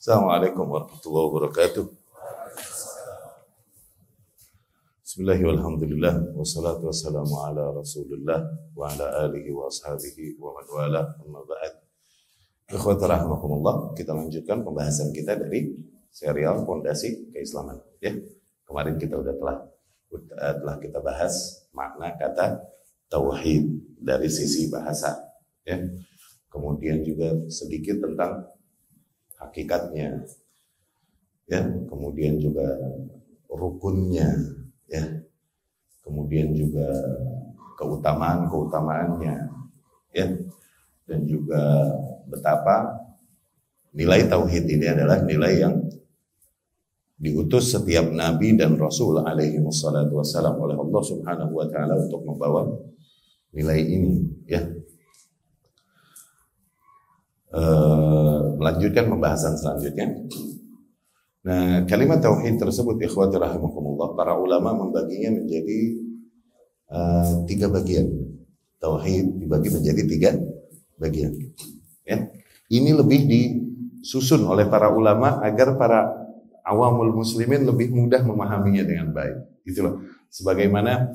Assalamualaikum warahmatullahi wabarakatuh. Bismillahirrahmanirrahim. Wassalatu wassalamu ala Rasulillah wa ala alihi wa ashabihi wa man wala. Amma ba'd. Ikhwati rahimakumullah, kita lanjutkan pembahasan kita dari serial Pondasi Keislaman. Ya, kemarin kita telah kita bahas makna kata tauhid dari sisi bahasa. Ya, kemudian juga sedikit tentang hakikatnya, ya, kemudian juga rukunnya, ya, kemudian juga keutamaannya, ya, dan juga betapa nilai tauhid ini adalah nilai yang diutus setiap nabi dan rasul alaihi wassalatu wassalam oleh Allah Subhanahu wa taala untuk membawa nilai ini, ya. Melanjutkan pembahasan selanjutnya. Nah, kalimat tauhid tersebut, ikhwati rahimakumullah, para ulama membaginya menjadi 3 bagian. Tauhid dibagi menjadi 3 bagian. Ya, ini lebih disusun oleh para ulama agar para awamul muslimin lebih mudah memahaminya dengan baik. Gitu loh. Sebagaimana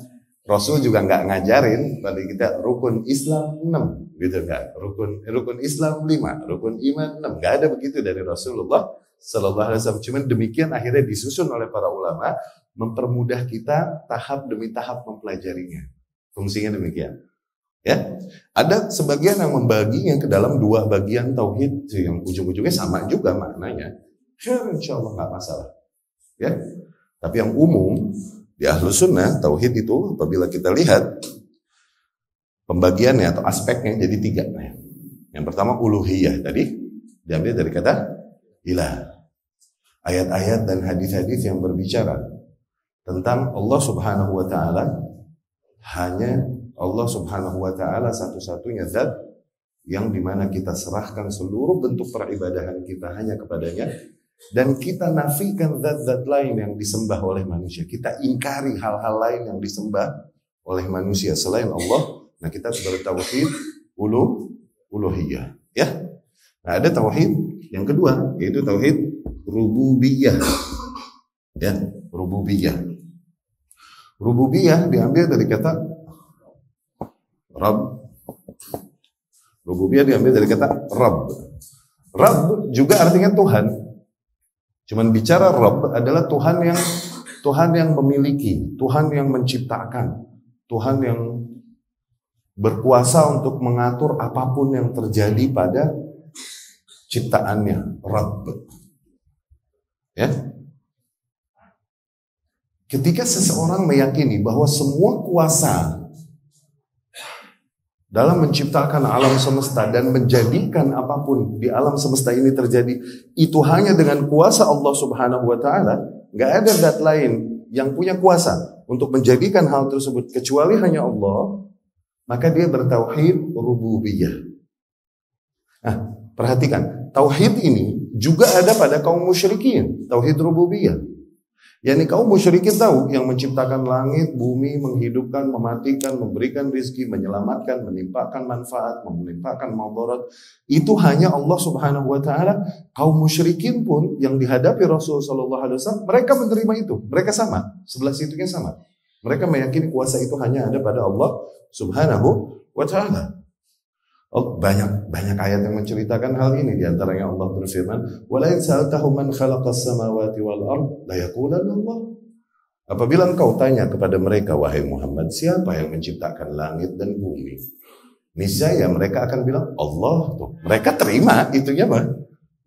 Rasul juga nggak ngajarin pada kita rukun Islam 6, gitu kan? Rukun Islam 5, rukun iman 6. Nggak ada begitu dari Rasulullah Sallallahu Alaihi Wasallam. Cuman demikian akhirnya disusun oleh para ulama mempermudah kita tahap demi tahap mempelajarinya. Fungsinya demikian. Ya, ada sebagian yang membaginya ke dalam 2 bagian tauhid yang ujung-ujungnya sama juga maknanya. Insya Allah nggak masalah. Ya, tapi yang umum di Ahlus Sunnah, tauhid itu apabila kita lihat pembagiannya atau aspeknya jadi 3. Yang pertama uluhiyah, tadi diambil dari kata ilah. Ayat-ayat dan hadis-hadis yang berbicara tentang Allah Subhanahu wa taala, hanya Allah Subhanahu wa taala satu-satunya zat yang dimana kita serahkan seluruh bentuk peribadahan kita hanya kepadanya. Dan kita nafikan zat-zat lain yang disembah oleh manusia. Kita ingkari hal-hal lain yang disembah oleh manusia selain Allah. Nah, kita bertauhid uluhiyah, ya. Nah, ada tauhid yang kedua, yaitu tauhid rububiyah. Ya, rububiyah. Rububiyah diambil dari kata Rabb. Rububiyah diambil dari kata Rabb. Rabb juga artinya Tuhan. Cuman bicara Rabb adalah Tuhan yang memiliki, Tuhan yang menciptakan, Tuhan yang berkuasa untuk mengatur apapun yang terjadi pada ciptaannya, Rabb. Ya. Ketika seseorang meyakini bahwa semua kuasa dalam menciptakan alam semesta dan menjadikan apapun di alam semesta ini terjadi itu hanya dengan kuasa Allah Subhanahu wa taala, enggak ada zat lain yang punya kuasa untuk menjadikan hal tersebut kecuali hanya Allah, maka dia bertauhid rububiyah. Nah, perhatikan, tauhid ini juga ada pada kaum musyrikin, tauhid rububiyah. Yani kaum musyrikin tahu yang menciptakan langit, bumi, menghidupkan, mematikan, memberikan rizki, menyelamatkan, menimpakan manfaat, menimpakan madarat, itu hanya Allah Subhanahu wa taala. Kaum musyrikin pun yang dihadapi Rasul sallallahu alaihi wasallam, mereka menerima itu. Mereka sama, sebelah situnya sama. Mereka meyakini kuasa itu hanya ada pada Allah Subhanahu wa taala. Banyak ayat yang menceritakan hal ini. Di antaranya Allah berfirman, "Wa la in sa'altahum man khalaqas samawati wal ard la yaqulanna Allah." Apabila engkau tanya kepada mereka, wahai Muhammad, siapa yang menciptakan langit dan bumi? Niscaya mereka akan bilang, Allah tuh. Mereka terima itunya mah.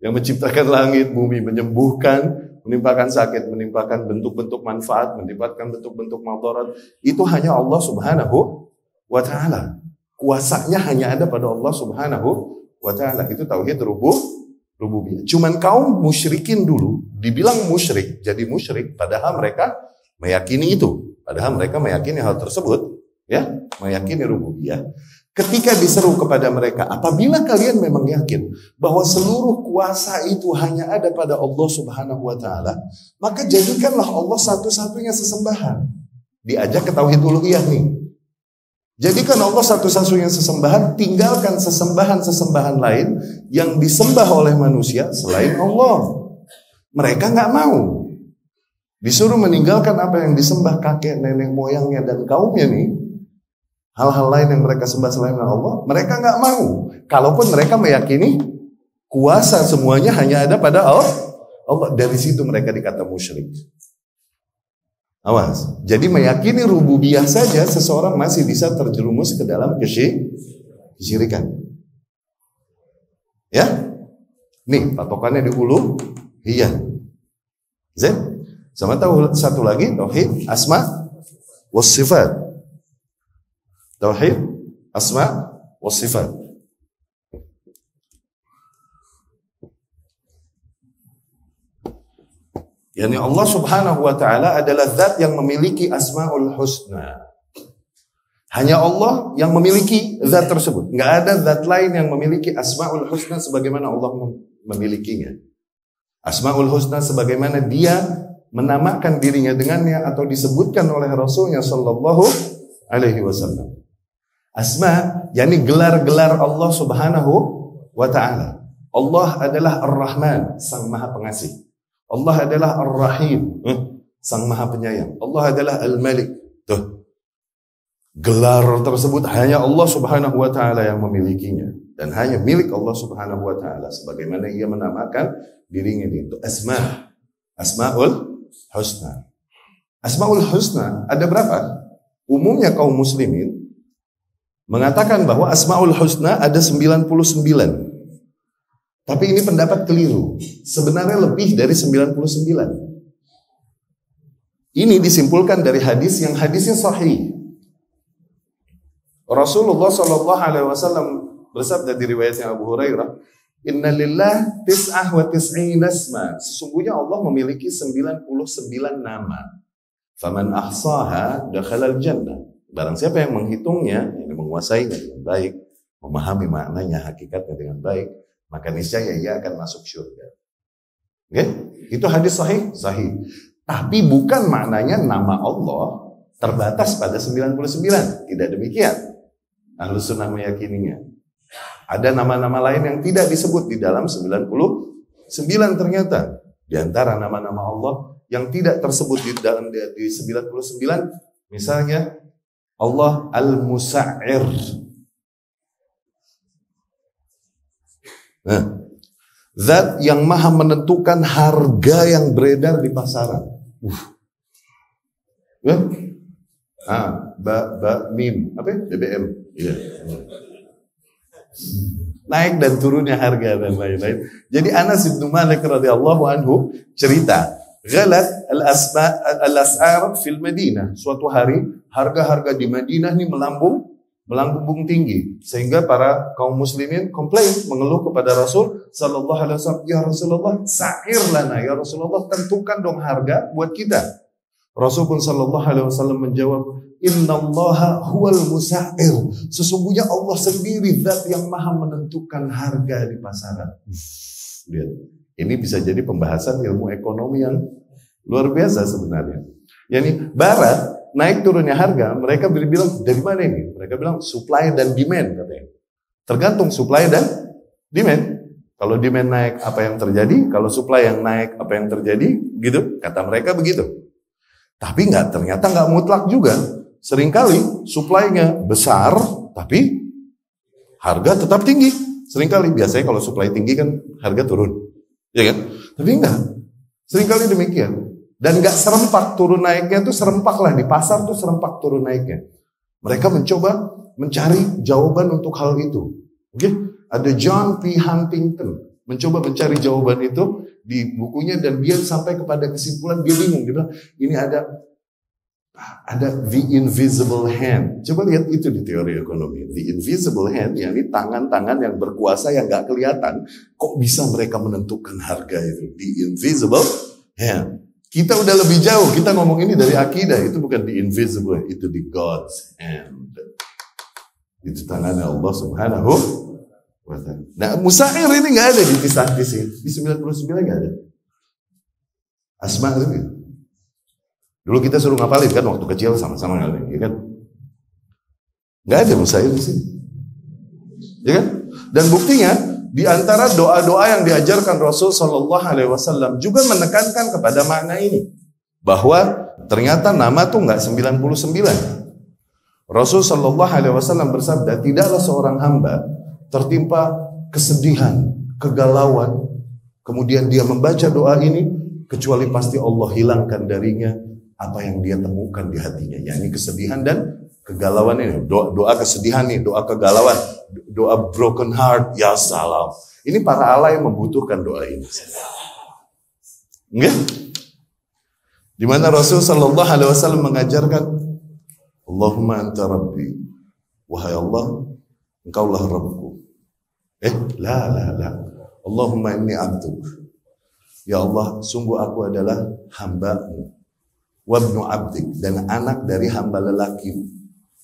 Yang menciptakan langit, bumi, menyembuhkan, menimpakan sakit, menimpakan bentuk-bentuk manfaat, menimpakan bentuk-bentuk madarat, itu hanya Allah Subhanahu wa taala. Kuasanya hanya ada pada Allah Subhanahu wa taala. Itu tauhid rububiyah. Cuman kaum musyrikin dulu dibilang musyrik, jadi musyrik padahal mereka meyakini itu. Padahal mereka meyakini hal tersebut, ya, meyakini rububiyah. Ketika diseru kepada mereka, apabila kalian memang yakin bahwa seluruh kuasa itu hanya ada pada Allah Subhanahu wa taala, maka jadikanlah Allah satu-satunya sesembahan. Diajak ke tauhid uluhiyah nih. Jadikan Allah satu-satunya sesembahan, tinggalkan sesembahan-sesembahan lain yang disembah oleh manusia selain Allah. Mereka nggak mau. Disuruh meninggalkan apa yang disembah kakek, nenek, moyangnya, dan kaumnya nih. Hal-hal lain yang mereka sembah selain Allah, mereka nggak mau. Kalaupun mereka meyakini kuasa semuanya hanya ada pada Allah. Dari situ mereka dikata musyrik. Awas. Jadi meyakini rububiyah saja seseorang masih bisa terjerumus ke dalam kesyirikan. Ya? Nih, patokannya di uluhiyah. Zed? Sama tahu satu lagi, tauhid asma was sifat. Tauhid asma was sifat. Yani Allah Subhanahu wa taala adalah zat yang memiliki asmaul husna. Hanya Allah yang memiliki zat tersebut. Enggak ada zat lain yang memiliki asmaul husna sebagaimana Allah memilikinya. Asmaul husna sebagaimana Dia menamakan dirinya dengannya atau disebutkan oleh Rasulnya sallallahu alaihi wasallam. Asma yakni gelar-gelar Allah Subhanahu wa taala. Allah adalah Ar-Rahman, Sang Maha Pengasih. Allah adalah Ar-Rahim, Sang Maha Penyayang. Allah adalah Al-Malik. Tuh. Gelar tersebut hanya Allah Subhanahu wa taala yang memilikinya dan hanya milik Allah Subhanahu wa taala sebagaimana Ia menamakan dirinya itu Asmaul Husna. Asmaul Husna ada berapa? Umumnya kaum muslimin mengatakan bahwa Asmaul Husna ada 99. Tapi ini pendapat keliru. Sebenarnya lebih dari 99. Ini disimpulkan dari hadis yang hadisnya sahih. Rasulullah sallallahu alaihi wasallam bersabda di riwayatnya Abu Hurairah, "Inna lillah tis'ah wa tis'ina asma." Sesungguhnya Allah memiliki 99 nama. Faman ahsaha dakhala al-jannah. Barang siapa yang menghitungnya, yang menguasainya dengan baik, memahami maknanya, hakikatnya dengan baik, maka niscaya ia akan masuk surga. Okay? Itu hadis sahih? Sahih. Tapi bukan maknanya nama Allah terbatas pada 99. Tidak demikian. Ahlus Sunnah meyakininya. Ada nama-nama lain yang tidak disebut di dalam 99 ternyata. Di antara nama-nama Allah yang tidak tersebut di dalam di 99, misalnya Allah Al-Musa'ir. Nah, zat yang maha menentukan harga yang beredar di pasaran. Ya? Mim, apa ya? BBM. Ya. Naik dan turunnya harga dan lain-lain. Jadi Anas bin Malik radhiyallahu anhu cerita, ghalat al-as'ar fil Madinah. Suatu hari harga-harga di Madinah ini melambung tinggi sehingga para kaum muslimin komplain mengeluh kepada Rasul sallallahu alaihi wasallam, ya Rasulullah sa'ir lana, ya Rasulullah tentukan dong harga buat kita. Rasul pun sallallahu alaihi wasallam menjawab, innallaha huwal musa'ir, sesungguhnya Allah sendiri zat yang maha menentukan harga di pasaran. Lihat, ini bisa jadi pembahasan ilmu ekonomi yang luar biasa sebenarnya. Yani barat naik turunnya harga, mereka bilang dari mana ini? Mereka bilang supply dan demand katanya. Tergantung supply dan demand. Kalau demand naik apa yang terjadi? Kalau supply yang naik apa yang terjadi? Gitu, kata mereka begitu. Tapi ternyata nggak mutlak juga. Seringkali supply-nya besar, tapi harga tetap tinggi. Seringkali biasanya kalau supply tinggi kan harga turun, ya kan? Tapi enggak. Seringkali demikian. Dan gak serempak turun naiknya tuh serempak lah di pasar tuh serempak turun naiknya. Mereka mencoba mencari jawaban untuk hal itu. Oke? Ada John P. Huntington mencoba mencari jawaban itu di bukunya dan dia sampai kepada kesimpulan dia bingung. Dia bilang ini ada the invisible hand. Coba lihat itu di teori ekonomi. The invisible hand, yakni tangan-tangan yang berkuasa yang gak kelihatan. Kok bisa mereka menentukan harga itu? The invisible hand. Kita udah lebih jauh, kita ngomong ini dari akidah, itu bukan the invisible, itu the God's hand. Itu tangannya Allah Subhanahu wa ta'ala. Nah, Musa'ir ini gak ada di kisah di 99 gak ada. Asma itu gitu. Dulu kita suruh ngapalin kan waktu kecil sama-sama ya kan. Nggak ada mustahil di sini. Ya kan? Dan buktinya di antara doa-doa yang diajarkan Rasul Shallallahu Alaihi Wasallam juga menekankan kepada makna ini, bahwa ternyata nama tuh nggak 99. Rasul Shallallahu Alaihi Wasallam bersabda, tidaklah seorang hamba tertimpa kesedihan, kegalauan, kemudian dia membaca doa ini, kecuali pasti Allah hilangkan darinya apa yang dia temukan di hatinya, yakni kesedihan dan kegalauan ini. Doa kesedihan nih, doa kegalauan, doa broken heart, ya salam. Ini para Allah yang membutuhkan doa ini. Enggak? Di mana Rasul Shallallahu Alaihi Wasallam mengajarkan, Allahumma anta Rabbi, wahai Allah, engkaulah Rabbku. La. Allahumma inni abduk. Ya Allah, sungguh aku adalah hamba-Mu. Wabnu abdik, dan anak dari hamba lelaki.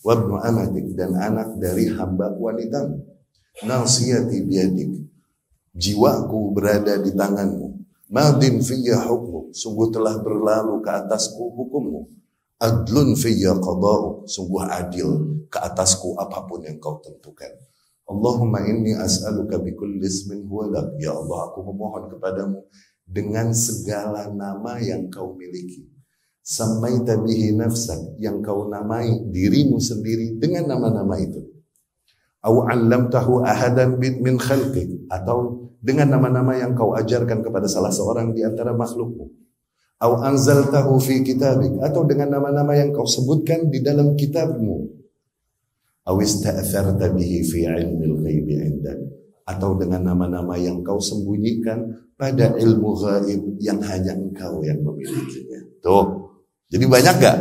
Wabnu amatik, dan anak dari hamba wanita. Nasiyati biyadik, jiwaku berada di tangan-Mu. Madin fiyya hukmu, sungguh telah berlalu ke atasku hukum-Mu. Adlun fiyya qada'u, sungguh adil ke atasku apapun yang Kau tentukan. Allahumma inni as'aluka bikulli ismin huwa lak. Ya Allah, aku memohon kepadamu dengan segala nama yang Kau miliki. Samaita bihi nafsak, yang Kau namai dirimu sendiri dengan nama-nama itu. Au 'allamtahu ahadan min khalqik, atau dengan nama-nama yang Kau ajarkan kepada salah seorang di antara makhlukmu. Au anzaltahu fi kitabik, atau dengan nama-nama yang Kau sebutkan di dalam kitabmu. Au ista'tharta bihi fi 'ilmil ghaibi 'indak, atau dengan nama-nama yang Kau sembunyikan pada ilmu ghaib yang hanya Engkau yang memilikinya. Tuh. Jadi banyak gak?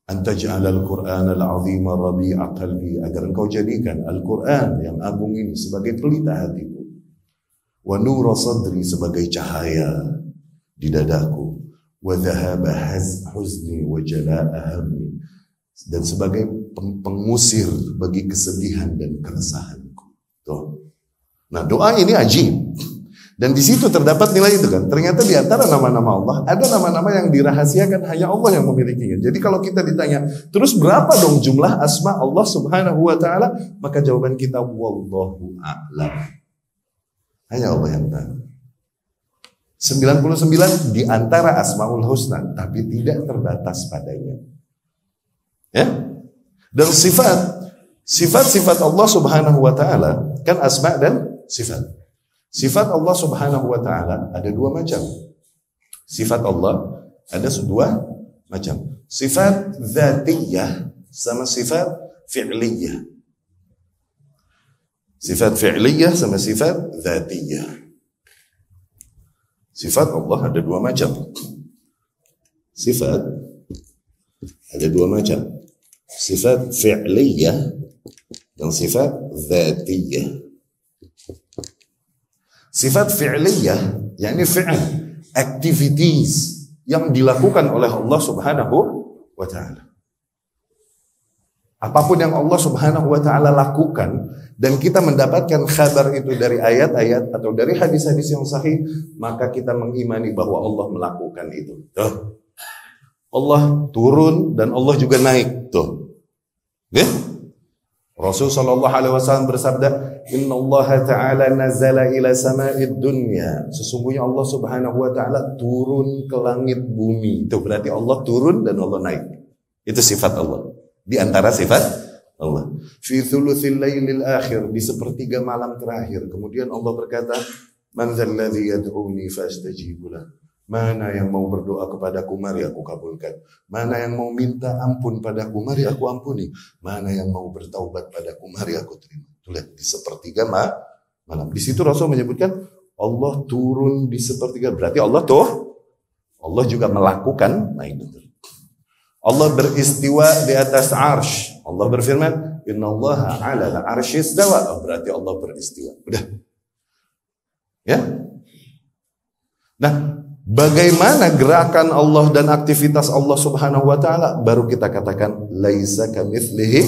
Anta ja'alal Qur'an al-'azima rabi'a qalbi, agar Engkau jadikan Al-Qur'an yang agung ini sebagai pelita hatiku. Wa nura sadri, sebagai cahaya di dadaku. Wa dhahaba huzni wa jala'a hammi, dan sebagai pengusir bagi kesedihan dan keresahanku. Tuh. Nah, doa ini ajib. Dan di situ terdapat nilai itu kan. Ternyata di antara nama-nama Allah ada nama-nama yang dirahasiakan hanya Allah yang memilikinya. Jadi kalau kita ditanya, terus berapa dong jumlah asma Allah Subhanahu wa taala? Maka jawaban kita wallahu a'lam. Hanya Allah yang tahu. 99 di antara Asmaul Husna, tapi tidak terbatas padanya. Ya? Dan sifat-sifat Allah Subhanahu wa taala kan asma dan sifat. Sifat Allah Subhanahu wa taala ada dua macam. Sifat Allah ada dua macam. Sifat dzatiyah sama sifat fi'liyah. Sifat fi'liyah sama sifat dzatiyah. Sifat Allah ada dua macam. Sifat ada dua macam. Sifat fi'liyah dan sifat dzatiyah. Sifat fi'liyah, yakni fi'l, activities yang dilakukan oleh Allah Subhanahu wa ta'ala. Apapun yang Allah Subhanahu wa ta'ala lakukan dan kita mendapatkan kabar itu dari ayat-ayat atau dari hadis-hadis yang sahih, maka kita mengimani bahwa Allah melakukan itu. Tuh. Allah turun dan Allah juga naik. Tuh. Okay? Rasul sallallahu alaihi wasallam bersabda, "Innallaha ta'ala nazala ila sama'id dunya." Sesungguhnya Allah Subhanahu wa taala turun ke langit bumi. Itu berarti Allah turun dan Allah naik. Itu sifat Allah. Di antara sifat Allah. Fi thuluthil lailil akhir, di sepertiga malam terakhir. Kemudian Allah berkata, "Man dzalladzi yad'uni fastajibu lahu." Mana yang mau berdoa kepadaku, mari aku kabulkan. Mana yang mau minta ampun padaku, mari aku ampuni. Mana yang mau bertaubat padaku, mari aku terima. Tuh lihat, di sepertiga malam. Di situ Rasul menyebutkan Allah turun di sepertiga. Berarti Allah juga melakukan naik turun. Allah beristiwa di atas arsy. Allah berfirman, "Innallaha 'alal 'arsy istawa." Berarti Allah beristiwa. Udah. Ya? Nah, bagaimana gerakan Allah dan aktivitas Allah Subhanahu wa taala? Baru kita katakan laisa kamitslihi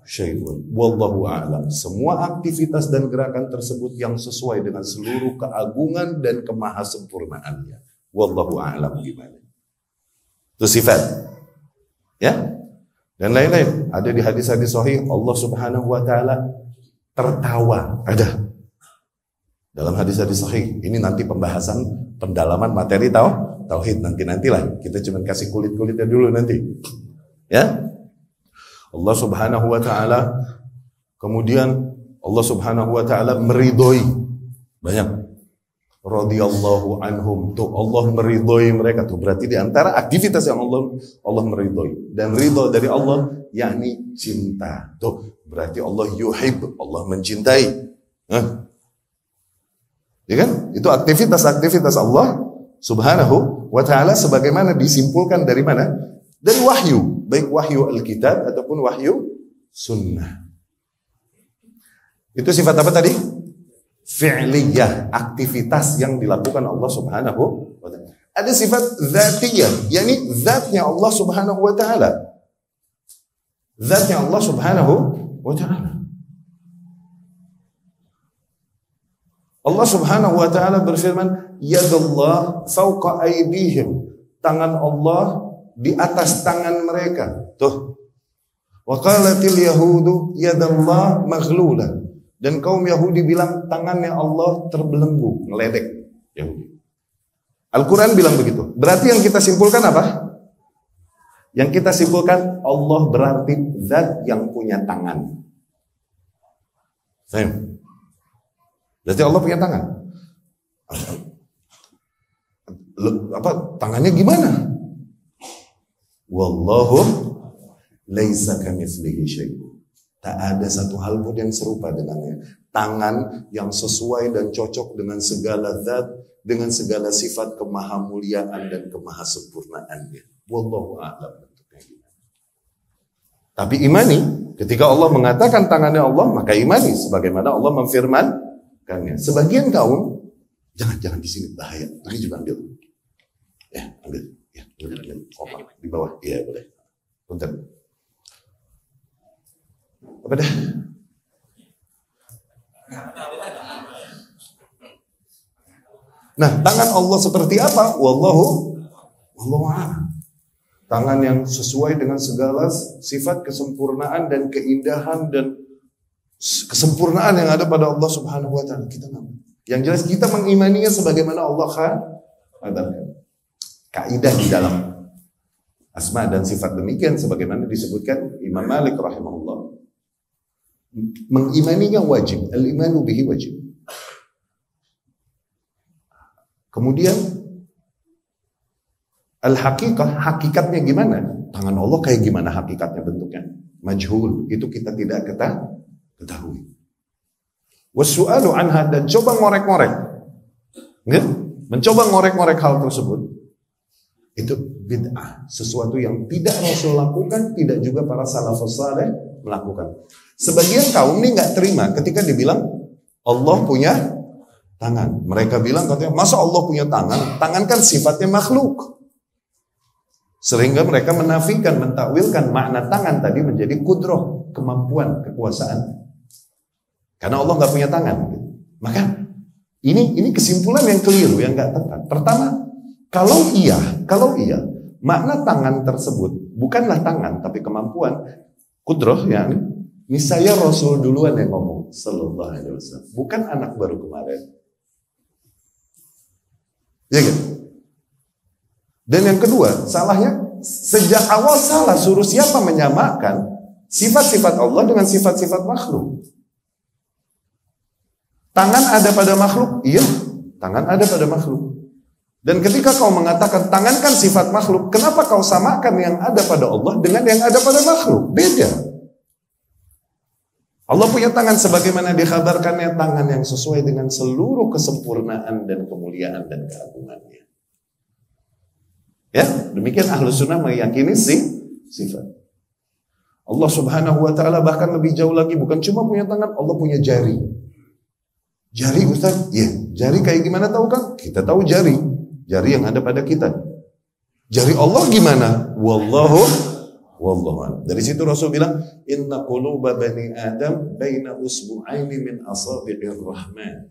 syai'un wallahu a'lam. Semua aktivitas dan gerakan tersebut yang sesuai dengan seluruh keagungan dan kemahasempurnaannya. Wallahu a'lam gimana? Itu sifat. Ya? dan lain-lain. Ada di hadis-hadis sahih Allah Subhanahu wa taala tertawa. Ada dalam hadis-hadis sahih. Ini nanti pembahasan pendalaman materi tauhid nantilah. Kita cuma kasih kulit-kulitnya dulu nanti. Ya. Allah Subhanahu wa taala, kemudian Allah Subhanahu wa taala meridhoi banyak. Radhiyallahu anhum, tuh Allah meridhoi mereka, tuh berarti di antara aktivitas yang Allah meridhoi, dan ridho dari Allah yakni cinta, tuh berarti Allah yuhib, Allah mencintai. Ya kan? Itu aktivitas Allah Subhanahu wa taala sebagaimana disimpulkan dari mana? Dari wahyu, baik wahyu Alkitab ataupun wahyu sunnah. Itu sifat apa tadi? Fi'liyah, aktivitas yang dilakukan Allah Subhanahu wa taala. Ada sifat dzatiyah, yakni zatnya Allah Subhanahu wa taala. Zatnya Allah Subhanahu wa taala. Allah Subhanahu wa taala berfirman, "Yadullah fawqa aydihim." Tangan Allah di atas tangan mereka. Tuh. Wa qalatil yahudu yadallah maghlulah. Dan kaum Yahudi bilang tangannya Allah terbelenggu, ngeledek. Yahudi. Al-Quran bilang begitu. Berarti yang kita simpulkan apa? Yang kita simpulkan Allah berarti zat yang punya tangan. Faham? Berarti Allah punya tangan. Apa tangannya gimana? Wallahu laisa kamitslihi syai'. Tak ada satu hal pun yang serupa dengannya. Tangan yang sesuai dan cocok dengan segala zat, dengan segala sifat kemahamuliaan dan kemahasempurnaannya. Wallahu a'lam bentuknya gimana. Tapi imani, ketika Allah mengatakan tangannya Allah, maka imani sebagaimana Allah memfirmankannya. Sebagian kaum, jangan di sini bahaya. Ini juga ambil. Ya, ambil. Ya, ambil. Kopak di bawah. Iya, boleh. Punten. Apa dah? Nah, tangan Allah seperti apa? Wallahu a'lam. Tangan yang sesuai dengan segala sifat kesempurnaan dan keindahan dan kesempurnaan yang ada pada Allah Subhanahu wa taala. Kita tahu. Yang jelas kita mengimaninya sebagaimana Allah katakan. Kaidah di dalam asma dan sifat demikian sebagaimana disebutkan Imam Malik rahimahullah. Mengimaninya wajib, al-imanu bihi wajib. Kemudian al-haqiqah, hakikatnya gimana? Tangan Allah kayak gimana hakikatnya bentuknya? Majhul, itu kita tidak ketahui. Wassu'alu anha, dan coba ngorek-ngorek. Mencoba ngorek-ngorek hal tersebut, itu bid'ah, sesuatu yang tidak Rasul lakukan, tidak juga para salafus saleh melakukan. Sebagian kaum ini nggak terima ketika dibilang Allah punya tangan. Mereka bilang katanya, masa Allah punya tangan? Tangan kan sifatnya makhluk. Sehingga mereka menafikan, mentakwilkan makna tangan tadi menjadi kudroh, kemampuan, kekuasaan. Karena Allah nggak punya tangan. Maka ini kesimpulan yang keliru, yang nggak tepat. Pertama, kalau iya, makna tangan tersebut bukanlah tangan, tapi kemampuan, kudroh, ya. Ini saya Rasul duluan yang ngomong, sallallahu alaihi wasallam, bukan anak baru kemarin. Ya kan? Dan yang kedua, salahnya sejak awal salah, suruh siapa menyamakan sifat-sifat Allah dengan sifat-sifat makhluk. Tangan ada pada makhluk? Iya, tangan ada pada makhluk. Dan ketika kau mengatakan tangan kan sifat makhluk, kenapa kau samakan yang ada pada Allah dengan yang ada pada makhluk? Beda. Allah punya tangan sebagaimana dikhabarkannya, tangan yang sesuai dengan seluruh kesempurnaan dan kemuliaan dan keagungannya. Ya, demikian Ahlus Sunnah meyakini sifat. Allah Subhanahu wa taala bahkan lebih jauh lagi, bukan cuma punya tangan, Allah punya jari. Jari, Ustaz? Ya, jari kayak gimana tahu kan? Kita tahu jari yang ada pada kita. Jari Allah gimana? Wallahu a'lam. Dari situ Rasul bilang, inna quluba bani Adam baina usbu'aini min asabi'ir rahman.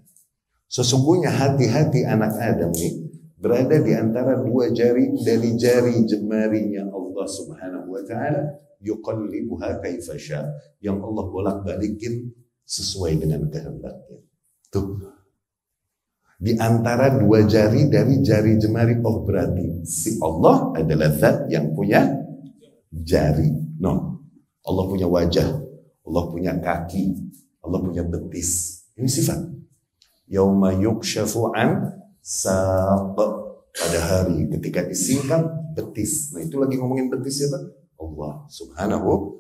Sesungguhnya hati-hati anak Adam ini berada di antara dua jari dari jari jemarinya Allah Allah Subhanahu wa taala yuqallibuha kaifa sya, yang Allah bolak-balikin sesuai dengan kehendaknya. Tuh. Di antara dua jari dari jari jemari, oh berarti si Allah adalah zat yang punya jari. No. Allah punya wajah, Allah punya kaki, Allah punya betis. Ini sifat. Yauma yukshafu an saq, pada hari ketika disingkap betis. Nah, itu lagi ngomongin betis siapa? Allah Subhanahu.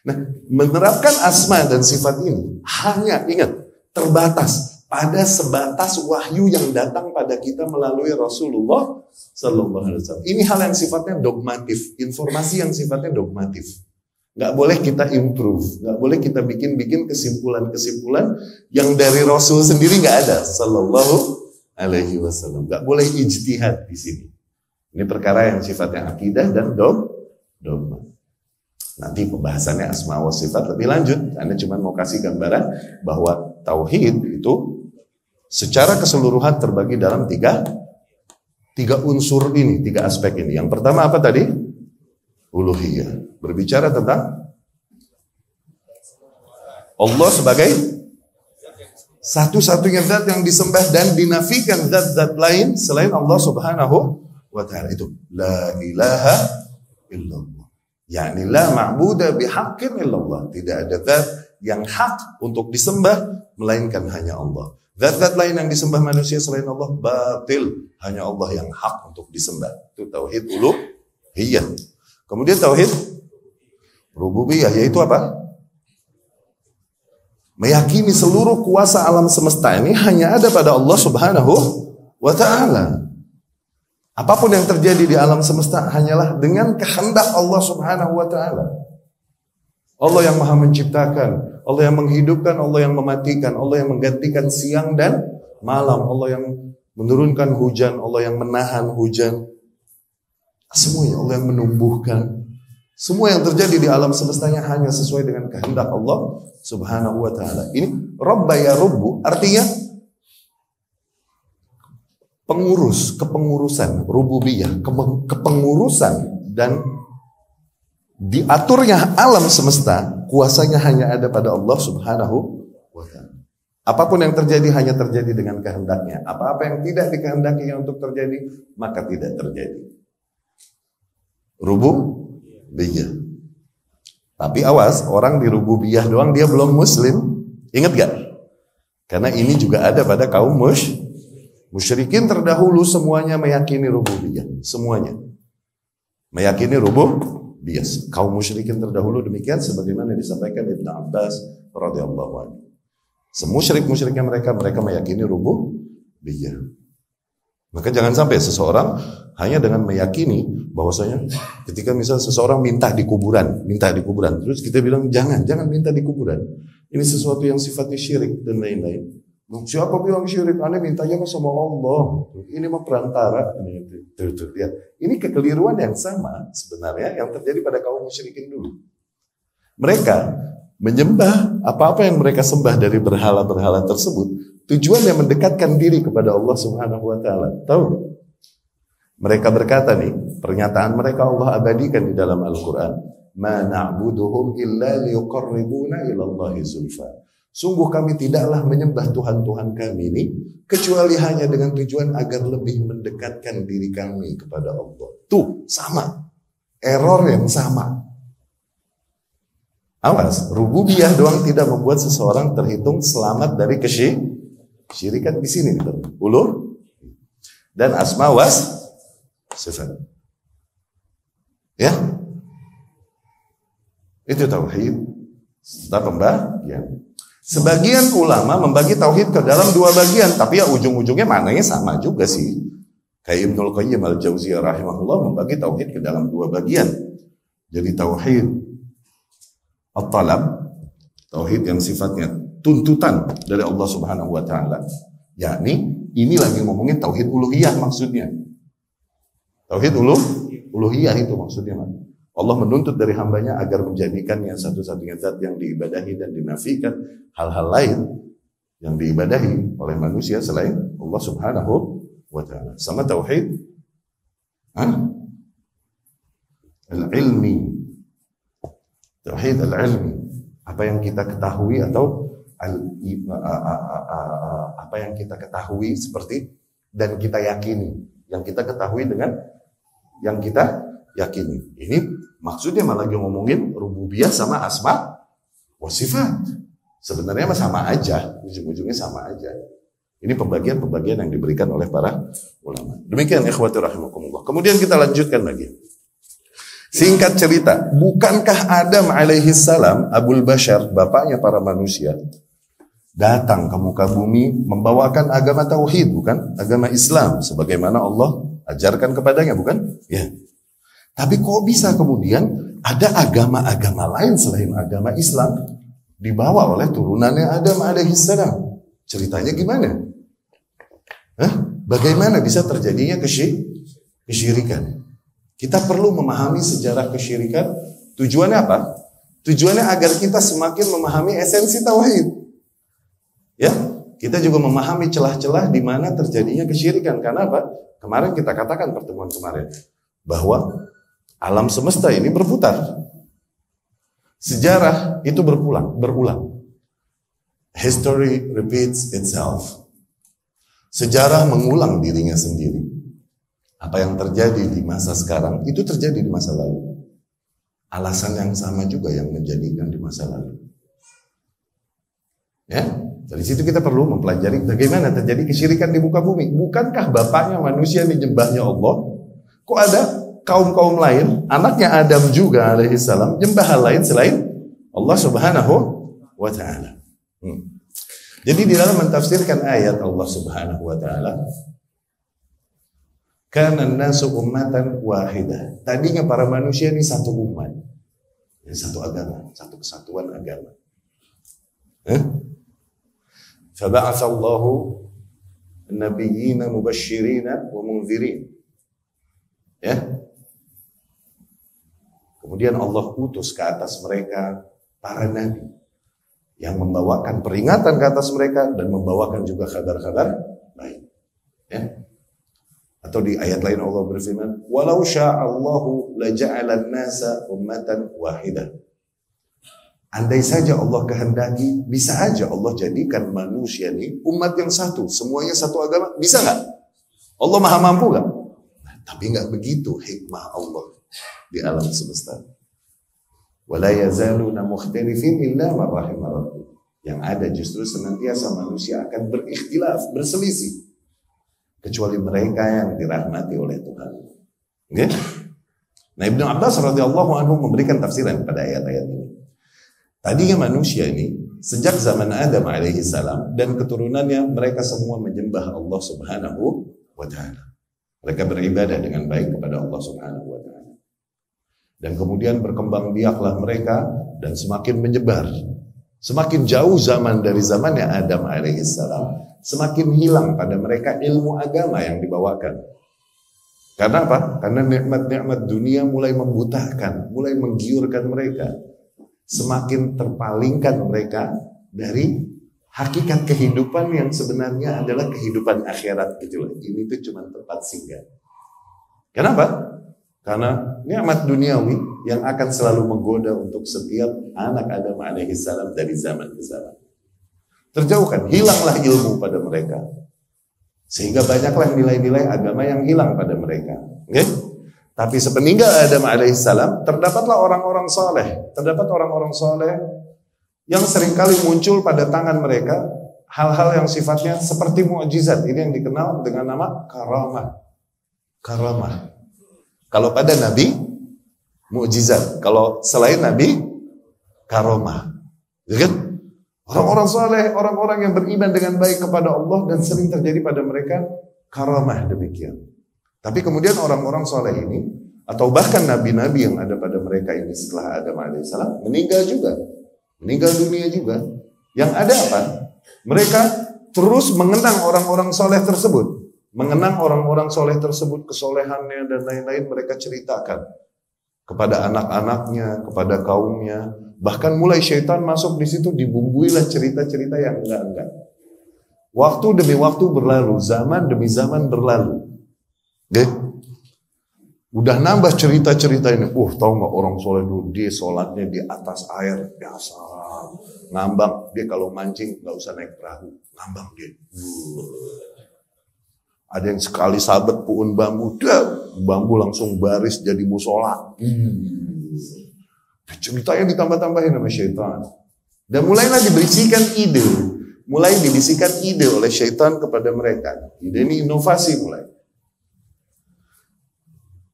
Nah, menerapkan asma dan sifat ini hanya, ingat, terbatas pada sebatas wahyu yang datang pada kita melalui Rasulullah Sallallahu Alaihi Wasallam. Ini hal yang sifatnya dogmatif, informasi yang sifatnya dogmatif. Nggak boleh kita improve, nggak boleh kita bikin kesimpulan-kesimpulan yang dari Rasul sendiri nggak ada. Sallallahu Alaihi Wasallam. Nggak boleh ijtihad di sini. Ini perkara yang sifatnya akidah dan dogma. Nanti pembahasannya asma wa sifat lebih lanjut. Anda cuma mau kasih gambaran bahwa tauhid itu secara keseluruhan terbagi dalam tiga unsur ini, tiga aspek ini. Yang pertama apa tadi? Uluhiyah. Berbicara tentang Allah sebagai satu-satunya zat yang disembah dan dinafikan zat-zat lain selain Allah Subhanahu wa ta'ala. Itu la ilaha illallah. Yani la ma'buda bihaqqin illallah. Tidak ada zat yang hak untuk disembah melainkan hanya Allah. Zat-zat lain yang disembah manusia selain Allah batil. Hanya Allah yang hak untuk disembah. Itu tauhid uluhiyah. Kemudian tauhid rububiyah, yaitu apa? Meyakini seluruh kuasa alam semesta ini hanya ada pada Allah Subhanahu wa ta'ala. Apapun yang terjadi di alam semesta hanyalah dengan kehendak Allah Subhanahu wa ta'ala. Allah yang maha menciptakan, Allah yang menghidupkan, Allah yang mematikan, Allah yang menggantikan siang dan malam, Allah yang menurunkan hujan, Allah yang menahan hujan. Semuanya Allah yang menumbuhkan. Semua yang terjadi di alam semestanya hanya sesuai dengan kehendak Allah Subhanahu wa ta'ala. Ini Rabba ya Rabbu artinya pengurus, kepengurusan, rububiyah, kepengurusan dan diaturnya alam semesta, kuasanya hanya ada pada Allah Subhanahu wa ta'ala. Apapun yang terjadi hanya terjadi dengan kehendaknya. Apa-apa yang tidak dikehendakinya untuk terjadi, maka tidak terjadi. Rububiyah. Tapi awas, orang di rububiyah doang dia belum muslim. Ingat gak? Karena ini juga ada pada kaum musyrikin terdahulu, semuanya meyakini rububiyah. Semuanya meyakini rububiyah. Kaum musyrikin terdahulu demikian, sebagaimana disampaikan Ibn Abbas radhiyallahu anhu. Semusyrik-musyriknya mereka meyakini rububiyah. Maka jangan sampai seseorang hanya dengan meyakini bahwasanya ketika misal seseorang minta di kuburan, terus kita bilang jangan minta di kuburan. Ini sesuatu yang sifatnya syirik dan lain-lain. Siapa bilang syirik? Anda mintanya sama Allah. Ini mah perantara. Ini kekeliruan yang sama sebenarnya yang terjadi pada kaum musyrikin dulu. Mereka menyembah apa-apa yang mereka sembah dari berhala-berhala tersebut, tujuannya mendekatkan diri kepada Allah Subhanahu wa ta'ala. Tahu? Mereka berkata nih, pernyataan mereka Allah abadikan di dalam Al-Quran. Ma na'buduhum illa liyuqarribuna ilallahi zulfa. Sungguh kami tidaklah menyembah Tuhan-Tuhan kami ini kecuali hanya dengan tujuan agar lebih mendekatkan diri kami kepada Allah. Tuh, sama. Error yang sama. Awas, rububiyah doang tidak membuat seseorang terhitung selamat dari kesyirikan. Di sini gitu. Uluh dan asma was sifat. Ya. Itu tauhid. Setelah pembagian. Sebagian ulama membagi tauhid ke dalam dua bagian, tapi ya ujung-ujungnya maknanya sama juga sih. Kayak Ibnul Qayyim al-Jauziyah rahimahullah membagi tauhid ke dalam dua bagian. Jadi tauhid at-talab, tauhid yang sifatnya tuntutan dari Allah Subhanahu wa ta'ala. Yakni ini lagi ngomongin tauhid uluhiyah maksudnya. Tauhid uluhiyah itu maksudnya. Allah menuntut dari hambanya agar menjadikannya satu-satunya zat yang diibadahi dan dinafikan hal-hal lain yang diibadahi oleh manusia selain Allah Subhanahu wa ta'ala. Sama tauhid al-ilmi. Tauhid al-ilmi. Apa yang kita ketahui atau apa yang kita ketahui seperti dan kita yakini. Yang kita ketahui dengan yang kita yakini. Ini maksudnya malah lagi ngomongin rububiyah sama asma wa sifat. Sebenarnya sama aja, ujung-ujungnya sama aja. Ini pembagian-pembagian yang diberikan oleh para ulama. Demikian ikhwati rahimakumullah. Kemudian kita lanjutkan lagi. Singkat cerita, bukankah Adam alaihi salam, Abul Bashar, bapaknya para manusia, datang ke muka bumi membawakan agama tauhid, bukan? Agama Islam, sebagaimana Allah ajarkan kepadanya, bukan? Ya. Tapi kok bisa kemudian ada agama-agama lain selain agama Islam dibawa oleh turunannya Adam alaihi salam? Ceritanya gimana? Bagaimana bisa terjadinya kesyirikan? Kita perlu memahami sejarah kesyirikan. Tujuannya apa? Tujuannya agar kita semakin memahami esensi tauhid. Ya, kita juga memahami celah-celah di mana terjadinya kesyirikan. Karena apa? Kemarin kita katakan pertemuan kemarin bahwa alam semesta ini berputar. Sejarah itu berulang. History repeats itself. Sejarah mengulang dirinya sendiri. Apa yang terjadi di masa sekarang, itu terjadi di masa lalu. Alasan yang sama juga yang menjadikan di masa lalu. Ya, dari situ kita perlu mempelajari bagaimana terjadi kesyirikan di muka bumi. Bukankah bapaknya manusia menyembahnya Allah? Kok ada kaum-kaum lain, anaknya Adam juga alaihissalam, nyembah hal lain selain Allah subhanahu wa ta'ala. Jadi di dalam mentafsirkan ayat Allah Subhanahu wa taala, kana an-nasu ummatan wahidah. Tadinya para manusia ini satu umat. Ya, satu agama, satu kesatuan agama. Faba'atha Allahu an-nabiyyina mubashshirina wa munzirin. Ya. Kemudian Allah utus ke atas mereka para nabi yang membawakan peringatan ke atas mereka dan membawakan juga kabar-kabar baik. Ya. Atau di ayat lain Allah berfirman, "Walau sya'allahu laja'alan nasa ummatan wahidah." Andai saja Allah kehendaki, bisa aja Allah jadikan manusia ini umat yang satu, semuanya satu agama, bisa nggak? Allah maha mampu nggak? Nah, tapi nggak begitu hikmah Allah di alam semesta. Wala yazaluna mukhtalifin illa man rahimah rabbuk. Yang ada justru senantiasa manusia akan berikhtilaf, berselisih, kecuali mereka yang dirahmati oleh Tuhan. Okay? Nah, Ibnu Abbas radhiyallahu anhu memberikan tafsiran pada ayat-ayat ini. Tadinya manusia ini sejak zaman Adam alaihi salam dan keturunannya mereka semua menyembah Allah Subhanahu wa taala. Mereka beribadah dengan baik kepada Allah Subhanahu wa taala. Dan kemudian berkembang biaklah mereka dan semakin menyebar. Semakin jauh zaman dari zamannya Adam alaihissalam, semakin hilang pada mereka ilmu agama yang dibawakan. Karena apa? Karena nikmat-nikmat dunia mulai membutakan, mulai menggiurkan mereka. Semakin terpalingkan mereka dari hakikat kehidupan yang sebenarnya adalah kehidupan akhirat gitu loh. Ini tuh cuma tempat singgah. Kenapa? Karena nikmat duniawi yang akan selalu menggoda untuk setiap anak Adam alaihissalam dari zaman ke zaman. Terjauhkan, hilanglah ilmu pada mereka. Sehingga banyaklah nilai-nilai agama yang hilang pada mereka. Okay? Tapi sepeninggal Adam alaihissalam, terdapatlah orang-orang soleh. Terdapat orang-orang soleh yang seringkali muncul pada tangan mereka hal-hal yang sifatnya seperti mukjizat. Ini yang dikenal dengan nama karamah. Karamah. Kalau pada Nabi, mukjizat. Kalau selain Nabi, karomah. Ya kan? Orang-orang soleh, orang-orang yang beriman dengan baik kepada Allah dan sering terjadi pada mereka karomah demikian. Tapi kemudian orang-orang soleh ini, atau bahkan nabi-nabi yang ada pada mereka ini setelah Adam alaihissalam, meninggal juga. Meninggal dunia juga. Yang ada apa? Mereka terus mengenang orang-orang soleh tersebut. Mengenang orang-orang soleh tersebut, kesolehannya dan lain-lain mereka ceritakan kepada anak-anaknya, kepada kaumnya. Bahkan mulai syaitan masuk di situ, dibumbuilah cerita-cerita yang enggak-enggak. Waktu demi waktu berlalu, zaman demi zaman berlalu. Okay? Udah nambah cerita-cerita ini. Tahu nggak orang soleh dulu, dia sholatnya di atas air biasa, ngambang. Dia kalau mancing nggak usah naik perahu, ngambang dia. Ada yang sekali sabet puun bambu, bambu langsung baris jadi musola. Ceritanya ditambah-tambahin sama syaitan. Dan mulailah diberisikan ide, oleh syaitan kepada mereka. Ide ini inovasi mulai.